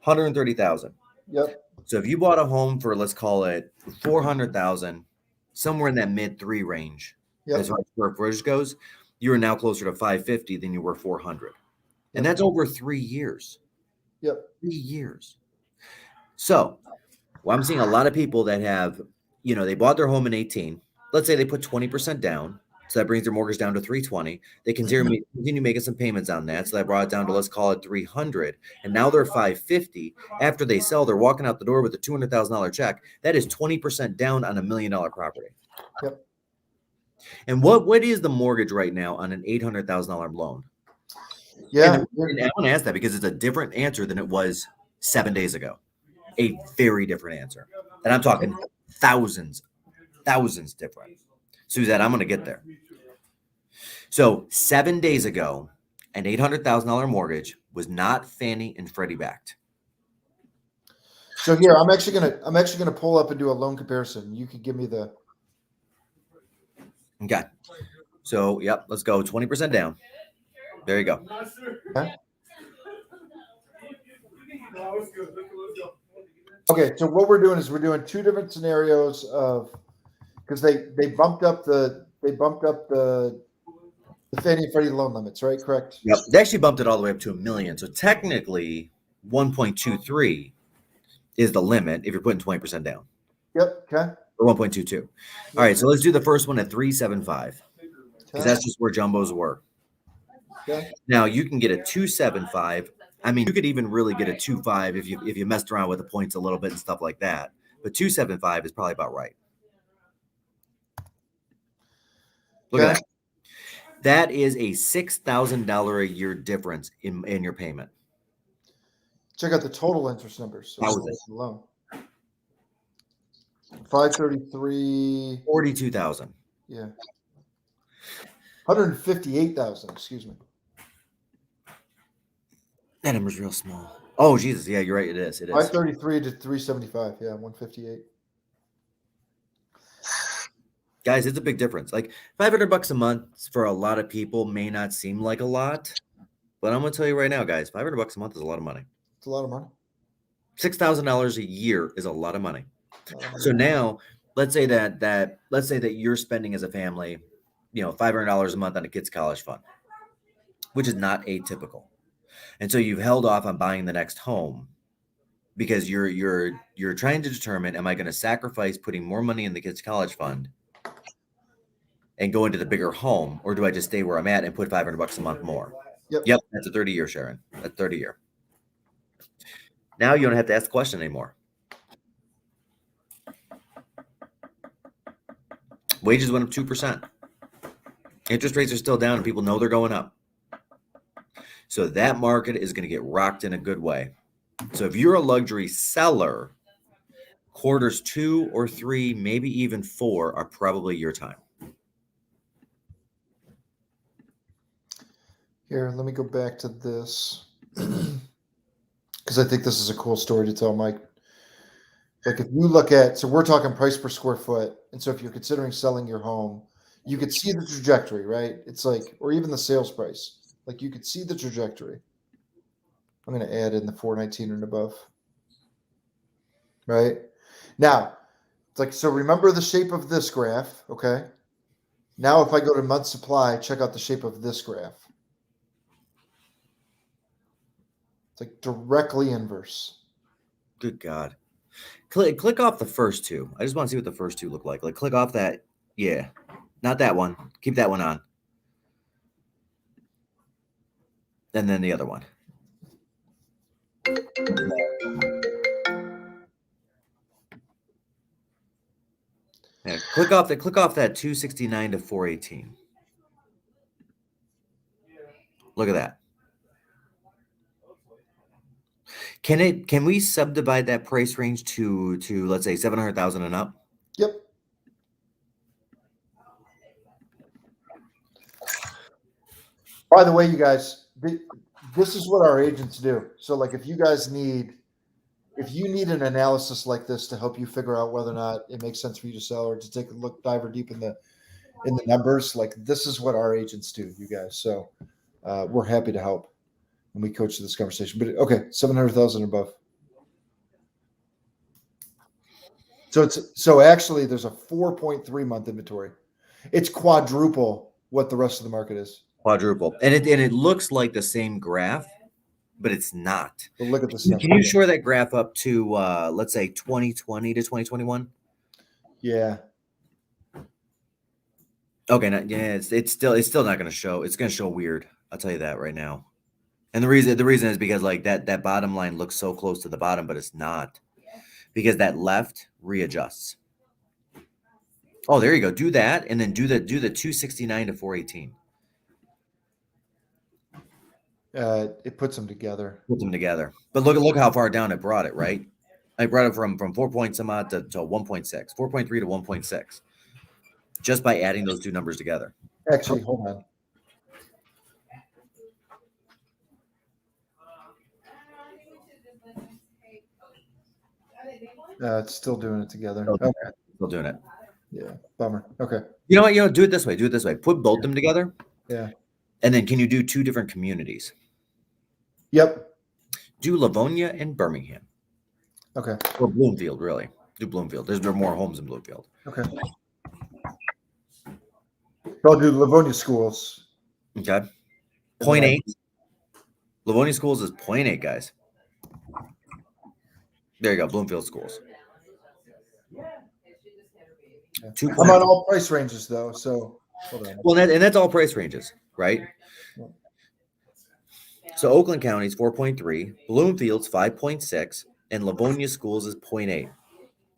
130,000. Yep. So if you bought a home for, let's call it 400,000, somewhere in that mid 3 range, yep, as far as square footage goes, you are now closer to 550 than you were 400, and that's over 3 years. Yep. 3 years. So, I'm seeing a lot of people that have, they bought their home in 18. Let's say they put 20% down. So that brings their mortgage down to 320. They continue making some payments on that. So that brought it down to, let's call it 300. And now they're 550. After they sell, they're walking out the door with a $200,000 check. That is 20% down on $1 million property. Yep. And what is the mortgage right now on an $800,000 loan? Yeah. And I want to ask that because it's a different answer than it was 7 days ago. A very different answer. And I'm talking thousands different. Suzette, I'm going to get there. So 7 days ago, an $800,000 mortgage was not Fannie and Freddie backed. So here, I'm actually gonna pull up and do a loan comparison. You could give me the. Okay. So yep, let's go 20% down. There you go. Okay. Okay, so what we're doing is we're doing two different scenarios of because they bumped up the Fannie and Freddie loan limits, right? Correct. Yep. They actually bumped it all the way up to $1 million. So technically 1.23 is the limit if you're putting 20% down. Yep. Okay. Or 1.22. All right, so let's do the first one at 375. Because that's just where jumbos were. Okay. Now you can get a 275. I mean, you could even really get a 2.5 if you messed around with the points a little bit and stuff like that. But 275 is probably about right. Look at that. That is a $6,000 a year difference in your payment. Check out the total interest numbers. So how was it? Loan. 533. 42,000. Yeah. 158,000. Excuse me. That number's real small. Oh Jesus, yeah, you're right. It is. 533 to 375. Yeah, 158. Guys, it's a big difference. Like $500 a month for a lot of people may not seem like a lot, but I'm gonna tell you right now, guys, $500 a month is a lot of money. It's a lot of money. $6,000 a year is a lot of money. So now, let's say that you're spending as a family, $500 a month on a kid's college fund, which is not atypical, and so you've held off on buying the next home because you're trying to determine, am I going to sacrifice putting more money in the kid's college fund and go into the bigger home, or do I just stay where I'm at and put $500 a month more? Yep, that's a 30-year, Sharon. That's 30-year. Now you don't have to ask the question anymore. Wages went up 2%. Interest rates are still down, and people know they're going up. So that market is going to get rocked in a good way. So if you're a luxury seller, Quarters 2 or 3, maybe even 4 are probably your time. Here, let me go back to this because I think this is a cool story to tell, Mike. Like if you look at, so we're talking price per square foot. And so if you're considering selling your home, you could see the trajectory, right? It's like, or even the sales price, like you could see the trajectory. I'm going to add in the 419 and above, right? Now, it's like, so remember the shape of this graph, okay? Now, if I go to month supply, check out the shape of this graph. It's like directly inverse. Good God. Click off the first two. I just want to see what the first two look like. Like click off that. Yeah. Not that one. Keep that one on. And then the other one. Yeah, click off that 269 to 418. Look at that. Can we subdivide that price range to let's say 700,000 and up? Yep. By the way, you guys, this is what our agents do. So like if you need an analysis like this to help you figure out whether or not it makes sense for you to sell or to take a look, dive deep in the numbers, like this is what our agents do, you guys. So we're happy to help and we coach this conversation. But okay, 700,000 above. So actually there's a 4.3 month inventory. It's quadruple what the rest of the market is. Quadruple. And it looks like the same graph, but it's not. But look at this. Can you shore that graph up to let's say 2020 to 2021? Yeah. Okay, yeah, it's still not going to show. It's going to show weird. I'll tell you that right now. And the reason is because like that bottom line looks so close to the bottom, but it's not, because that left readjusts. Oh, there you go. Do that, and then do the 269 to 418. It puts them together. But look how far down it brought it, right? I brought it from 4 point some odd to 1.6, 4.3 to 1.6, just by adding those two numbers together. Actually, hold on. It's still doing it together. Okay. Still doing it. Yeah. Bummer. Okay. You know what? Do it this way. Put both them together. Yeah. And then can you do two different communities? Yep. Do Livonia and Birmingham. Okay. Or Bloomfield, really. Do Bloomfield. There are more homes in Bloomfield. Okay. I'll do Livonia schools. Okay. 0.8. Livonia schools is 0.8, guys. There you go. Bloomfield schools. I'm on all price ranges though, so hold on. Well, and that's all price ranges, right? So Oakland County's 4.3, Bloomfield's 5.6, and Livonia schools is 0.8,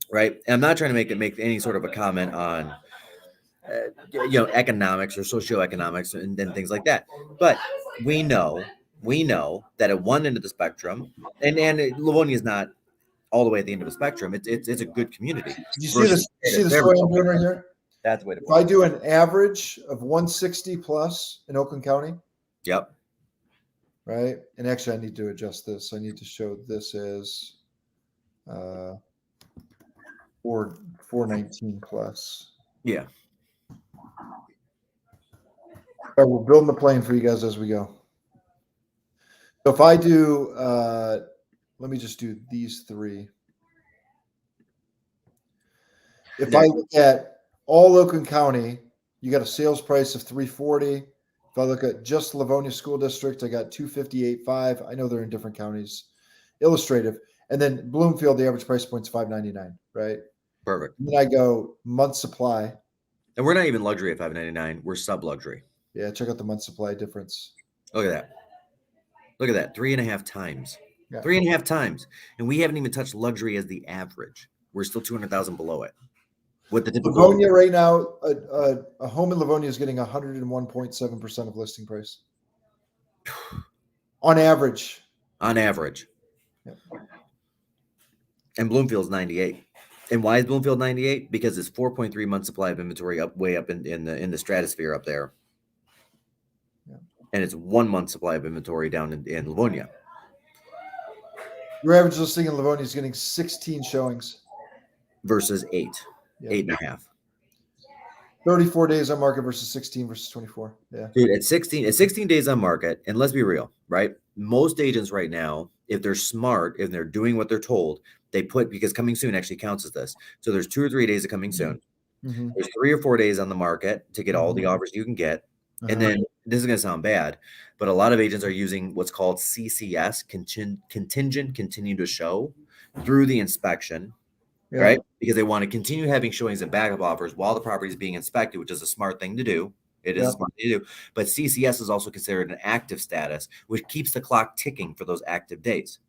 right? And I'm not trying to make any sort of a comment on economics or socioeconomics and things like that, but we know that at one end of the spectrum, and Livonia is not all the way at the end of the spectrum. It's a good community. Did you see this? See the story I'm doing right here? That's the way to if I do an average of 160 plus in Oakland County. Yep. Right. And actually I need to adjust this. I need to show this as 419 plus. Yeah. All right, we're building the plane for you guys as we go. So if I do let me just do these three. If I look at all Oakland County, you got a sales price of 340. If I look at just Livonia School District, I got 258.5. I know they're in different counties. Illustrative. And then Bloomfield, the average price point is 599, right? Perfect. And then I go month supply. And we're not even luxury at 599. We're sub luxury. Yeah, check out the month supply difference. Look at that. Look at that. 3.5 times. Yeah. 3.5 times. And we haven't even touched luxury as the average. We're still 200,000 below it. With the typical Livonia right now, a home in Livonia is getting 101.7% of listing price. On average. On average. Yep. And Bloomfield's 98. And why is Bloomfield 98? Because it's 4.3 months supply of inventory way up in the stratosphere up there. Yeah. And it's 1 month supply of inventory down in Livonia. Your average listing in Livonia is getting 16 showings Versus 8, Yeah. 8.5. 34 days on market versus 16 versus 24. Yeah. Dude, at 16 days on market, and let's be real, right? Most agents right now, if they're smart, if they're doing what they're told, they put, because coming soon actually counts as this. So there's 2 or 3 days of coming soon. Mm-hmm. There's 3 or 4 days on the market to get all the offers you can get. And then this is going to sound bad, but a lot of agents are using what's called CCS, contingent continue to show, through the inspection, right? Because they want to continue having showings and backup offers while the property is being inspected, which is a smart thing to do. It is a smart thing to do. But CCS is also considered an active status, which keeps the clock ticking for those active days.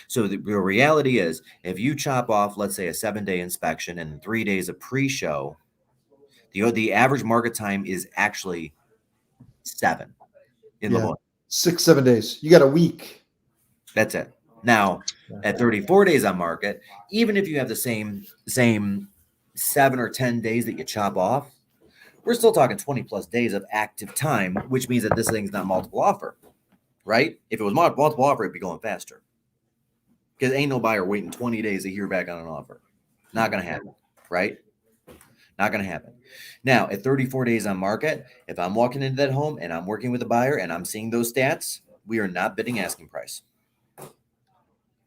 So the reality is, if you chop off, let's say, a 7-day inspection and 3 days of pre-show, the average market time is actually 7 in Livonia. 6-7 days. You got a week. That's it. Now, at 34 days on market, even if you have the same 7 or 10 days that you chop off, we're still talking 20 plus days of active time, which means that this thing's not multiple offer, right? If it was multiple offer, it'd be going faster. Because ain't no buyer waiting 20 days to hear back on an offer. Not going to happen, right? Not going to happen. Now, at 34 days on market, if I'm walking into that home and I'm working with a buyer and I'm seeing those stats, we are not bidding asking price.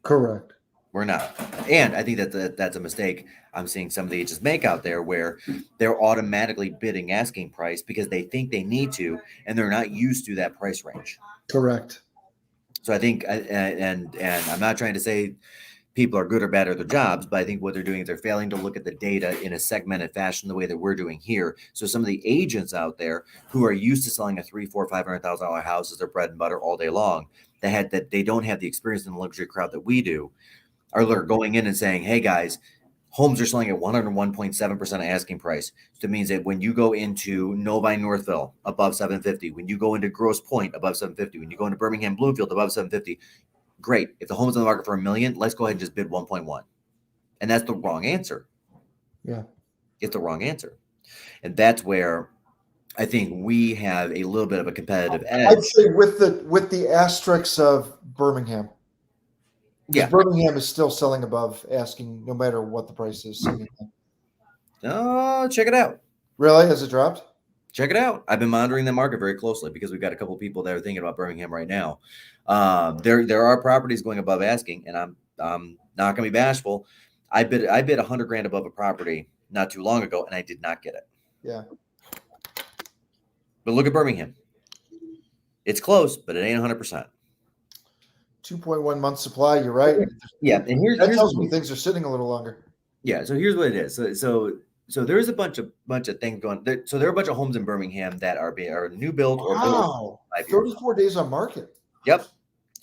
Correct. We're not. And I think that's a mistake I'm seeing some of the agents make out there, where they're automatically bidding asking price because they think they need to, and they're not used to that price range. Correct. So I think, and I'm not trying to say people are good or bad at their jobs, but I think what they're doing is they're failing to look at the data in a segmented fashion, the way that we're doing here. So some of the agents out there who are used to selling a $300,000, $400,000, $500,000 house as their bread and butter all day long, that they don't have the experience in the luxury crowd that we do, are going in and saying, hey guys, homes are selling at 101.7% of asking price. So it means that when you go into Novi Northville above 750, when you go into Grosse Pointe above 750, when you go into Birmingham Bloomfield above 750, great. If the home's on the market for $1 million, let's go ahead and just bid 1.1. And that's the wrong answer. Yeah. It's the wrong answer. And that's where I think we have a little bit of a competitive edge. I'd say with the asterisks of Birmingham. Yeah. Birmingham is still selling above asking no matter what the price is. Oh, check it out. Really? Has it dropped? Check it out. I've been monitoring the market very closely because we've got a couple of people that are thinking about Birmingham right now. There are properties going above asking, and I'm not going to be bashful. I bid $100,000 above a property not too long ago, and I did not get it. Yeah. But look at Birmingham. It's close, but it ain't 100%. 2.1 month supply. You're right. Yeah, and here's tells me things are sitting a little longer. Yeah, so here's what it is. So there's a bunch of things going. So there are a bunch of homes in Birmingham that are new build or built. 34 days on market. Yep.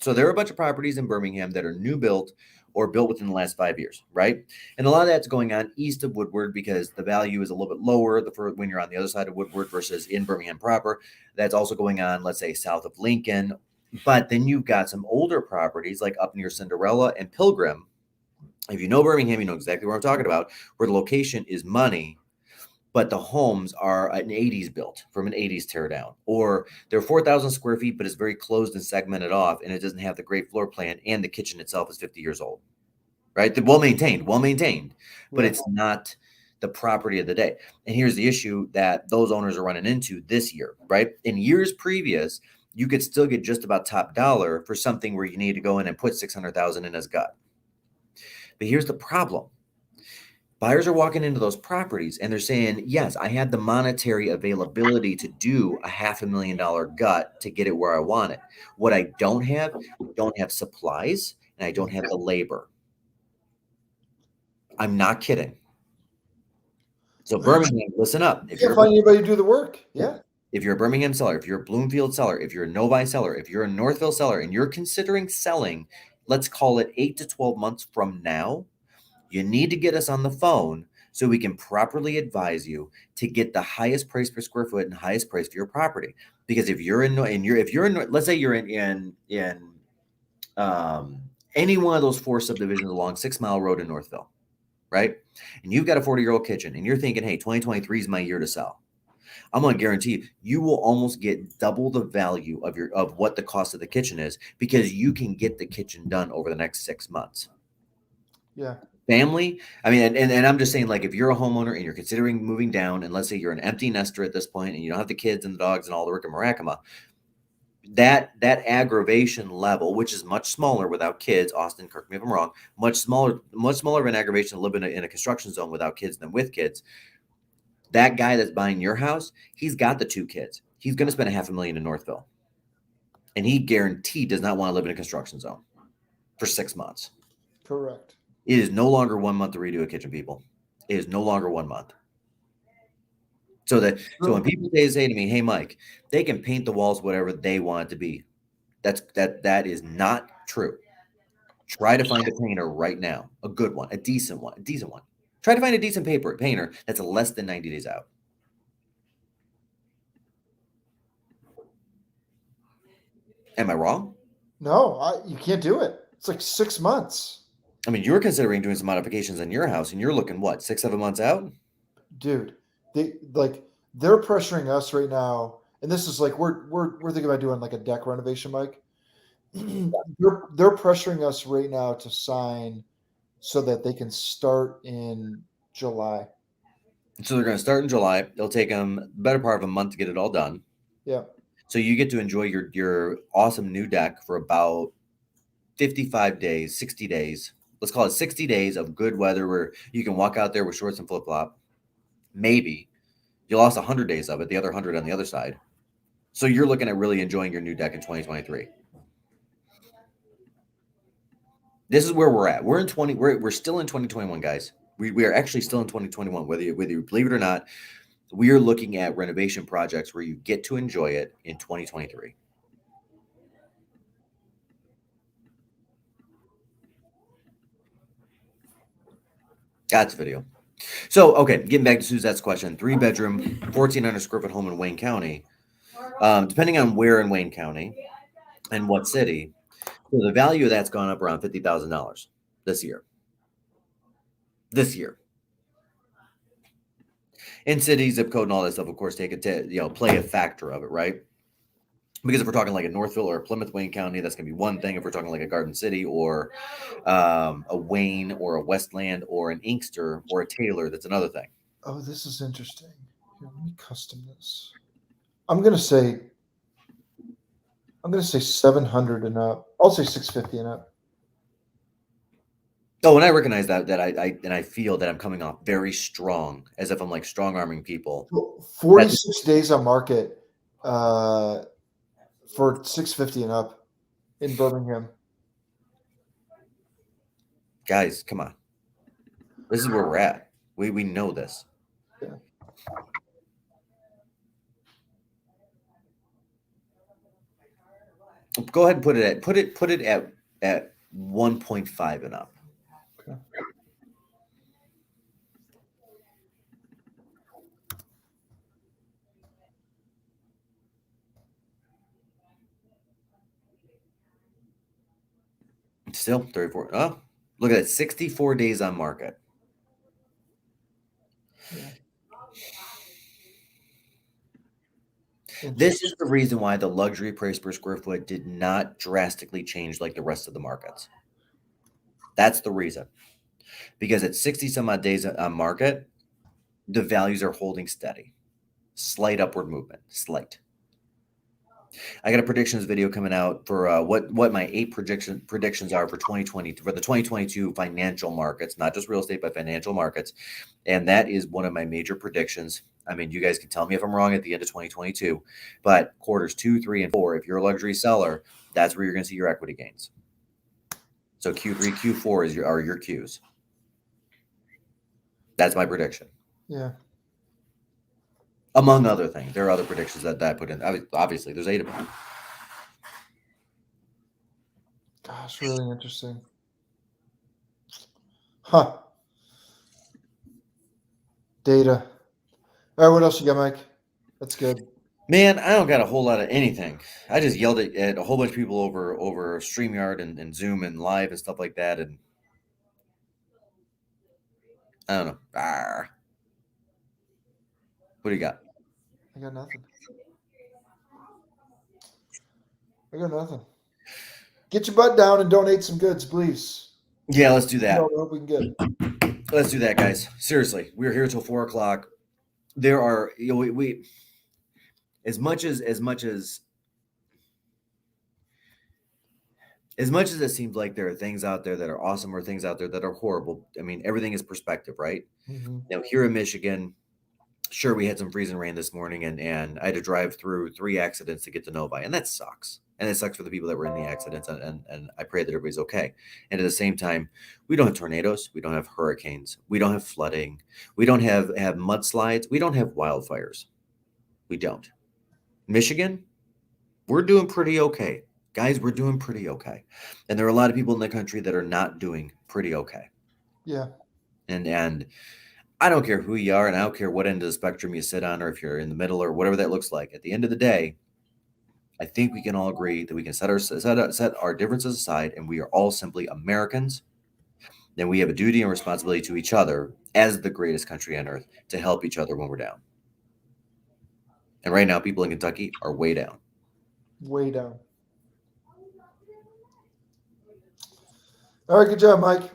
So there are a bunch of properties in Birmingham that are new built or built within the last 5 years, right? And a lot of that's going on east of Woodward because the value is a little bit lower when you're on the other side of Woodward versus in Birmingham proper. That's also going on, let's say, south of Lincoln. But then you've got some older properties like up near Cinderella and Pilgrim. If you know Birmingham, you know exactly what I'm talking about, where the location is money, but the homes are an 80s built from an 80s tear down, or they're 4,000 square feet, but it's very closed and segmented off, and it doesn't have the great floor plan, and the kitchen itself is 50 years old, right? They're well maintained, but it's not the property of the day. And here's the issue that those owners are running into this year, right? In years previous, you could still get just about top dollar for something where you need to go in and put $600,000 in as gut. But here's the problem. Buyers are walking into those properties and they're saying, yes, I have the monetary availability to do a $500,000 gut to get it where I want it. What I don't have supplies, and I don't have the labor. I'm not kidding. So Birmingham, listen up. If you can't find anybody to do the work. Yeah. If you're a Birmingham seller, if you're a Bloomfield seller, if you're a Novi seller, if you're a Northville seller, and you're considering selling, let's call it 8 to 12 months from now, you need to get us on the phone so we can properly advise you to get the highest price per square foot and highest price for your property. Because if you're in, let's say you're in any one of those 4 subdivisions along 6 Mile Road in Northville, right? And you've got a 40-year-old kitchen and you're thinking, hey, 2023 is my year to sell. I'm going to guarantee you will almost get double the value of what the cost of the kitchen is because you can get the kitchen done over the next 6 months. Yeah. Family, I mean, and I'm just saying, like, if you're a homeowner and you're considering moving down, and let's say you're an empty nester at this point and you don't have the kids and the dogs and all the rickamaracama, that aggravation level, which is much smaller without kids, Austin, correct me if I'm wrong, much smaller of an aggravation to live in a construction zone without kids than with kids. That guy that's buying your house, he's got the 2 kids. He's going to spend $500,000 in Northville. And he guaranteed does not want to live in a construction zone for 6 months. Correct. It is no longer 1 month to redo a kitchen, people. It is no longer 1 month. So when people say to me, hey, Mike, they can paint the walls whatever they want it to be. That is not true. Try to find a painter right now, a good one, a decent one. Try to find a decent painter that's less than 90 days out. Am I wrong? No, you can't do it. It's like 6 months. I mean, you're considering doing some modifications in your house, and you're looking, what, 6-7 months out? Dude, they're pressuring us right now, and this is like we're thinking about doing like a deck renovation, Mike. They're pressuring us right now to sign so that they can start in July. So they're going to start in July. It'll take them the better part of a month to get it all done. Yeah. So you get to enjoy your awesome new deck for about 55 days, 60 days. Let's call it 60 days of good weather where you can walk out there with shorts and flip-flop. Maybe you lost 100 days of it, the other 100 on the other side. So you're looking at really enjoying your new deck in 2023. This is where we're at. We're still in 2021, guys. We are actually still in 2021, whether you believe it or not. We are looking at renovation projects where you get to enjoy it in 2023. That's video. So, okay, getting back to Suzette's question, 3-bedroom, 1,400 square foot home in Wayne County. Depending on where in Wayne County and what city, so the value of that's gone up around $50,000 this year. In city, zip code, and all that stuff, of course, play a factor of it, right? Because if we're talking like a Northville or a Plymouth, Wayne County, that's going to be one thing. If we're talking like a Garden City or a Wayne or a Westland or an Inkster or a Taylor, that's another thing. Oh, this is interesting. Here, let me custom this. I'm gonna say 700 and up. I'll say 650 and up. Oh, and I recognize that I feel that I'm coming off very strong, as if I'm like strong arming people. 46 days on market for 650 and up in Birmingham. Guys, come on. This is where we're at. We know this. Yeah. Go ahead and put it at 1.5 and up. Okay. Still 34. Oh, look at that. 64 days on market. Yeah. This is the reason why the luxury price per square foot did not drastically change like the rest of the markets. That's the reason. Because at 60 some odd days on market, the values are holding steady. Slight upward movement. Slight. I got a predictions video coming out for what my 8 predictions are for 2020 for the 2022 financial markets, not just real estate, but financial markets. And that is one of my major predictions. I mean, you guys can tell me if I'm wrong at the end of 2022, but quarters 2, 3, and 4, if you're a luxury seller, that's where you're going to see your equity gains. So Q3, Q4 are your Qs. That's my prediction. Yeah. Among other things, there are other predictions that I put in. Obviously, there's 8 of them. Gosh, really interesting. Huh. Data. All right, what else you got, Mike? That's good. Man, I don't got a whole lot of anything. I just yelled at a whole bunch of people over StreamYard and Zoom and Live and stuff like that. And I don't know. Arr. What do you got? I got nothing. I got nothing. Get your butt down and donate some goods, please. Yeah, let's do You that. know what we can get. Let's do that, guys. Seriously, we're here till 4:00. There are we as much as it seems like there are things out there that are awesome or things out there that are horrible. I mean, everything is perspective, right? Mm-hmm. Now, here in Michigan, sure, we had some freezing rain this morning, and I had to drive through 3 accidents to get to Novi, and that sucks. And it sucks for the people that were in the accidents, and I pray that everybody's okay. And at the same time, we don't have tornadoes, we don't have hurricanes, we don't have flooding, we don't have mudslides, we don't have wildfires. We don't. Michigan, we're doing pretty okay. Guys, we're doing pretty okay. And there are a lot of people in the country that are not doing pretty okay. Yeah. And I don't care who you are, and I don't care what end of the spectrum you sit on, or if you're in the middle, or whatever that looks like. At the end of the day, I think we can all agree that we can set our differences aside, and we are all simply Americans. Then we have a duty and responsibility to each other as the greatest country on earth to help each other when we're down. And right now, people in Kentucky are way down. Way down. All right, good job, Mike.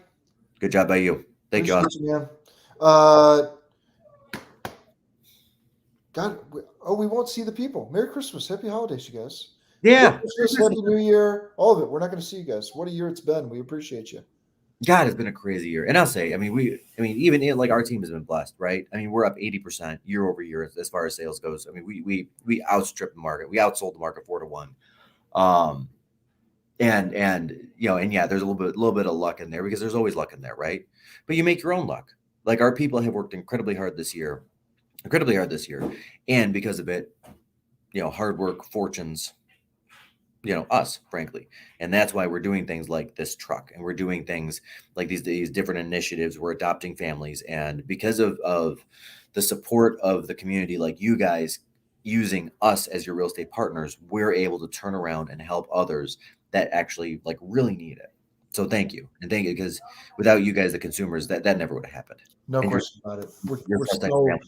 Good job by you. Thank you, Appreciate Austin. you, man. God, we won't see the people. Merry Christmas, Happy Holidays, you guys. Yeah. Merry Christmas, Happy New Year, all of it. We're not going to see you guys. What a year it's been. We appreciate you. God, it's been a crazy year. And I'll say, even like our team has been blessed, right? I mean, we're up 80% year over year as far as sales goes. I mean, we outstripped the market. We outsold the market 4-1. And yeah, there's a little bit of luck in there because there's always luck in there, right? But you make your own luck. Like our people have worked incredibly hard this year. And because of it, hard work fortunes, us, frankly. And that's why we're doing things like this truck, and we're doing things like these different initiatives. We're adopting families. And because of the support of the community, like you guys using us as your real estate partners, we're able to turn around and help others that actually like really need it. So thank you. And thank you, because without you guys, the consumers, that never would have happened. No And question about it. you're We're first time so family.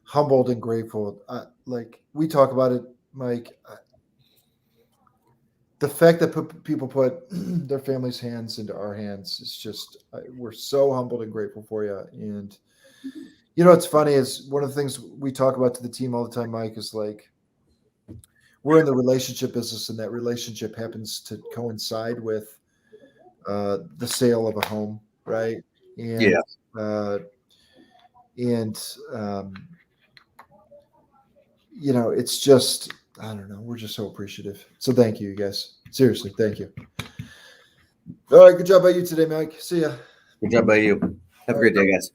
humbled and grateful. Like we talk about it, Mike. The fact that people put their family's hands into our hands is just, we're so humbled and grateful for you. And, it's funny is one of the things we talk about to the team all the time, Mike, is like, we're in the relationship business, and that relationship happens to coincide with the sale of a home. Right. And, Yeah. It's just, I don't know. We're just so appreciative. So thank you guys. Seriously, thank you. All right, good job by you today, Mike. See ya. Good job by you. Have a great day, guys.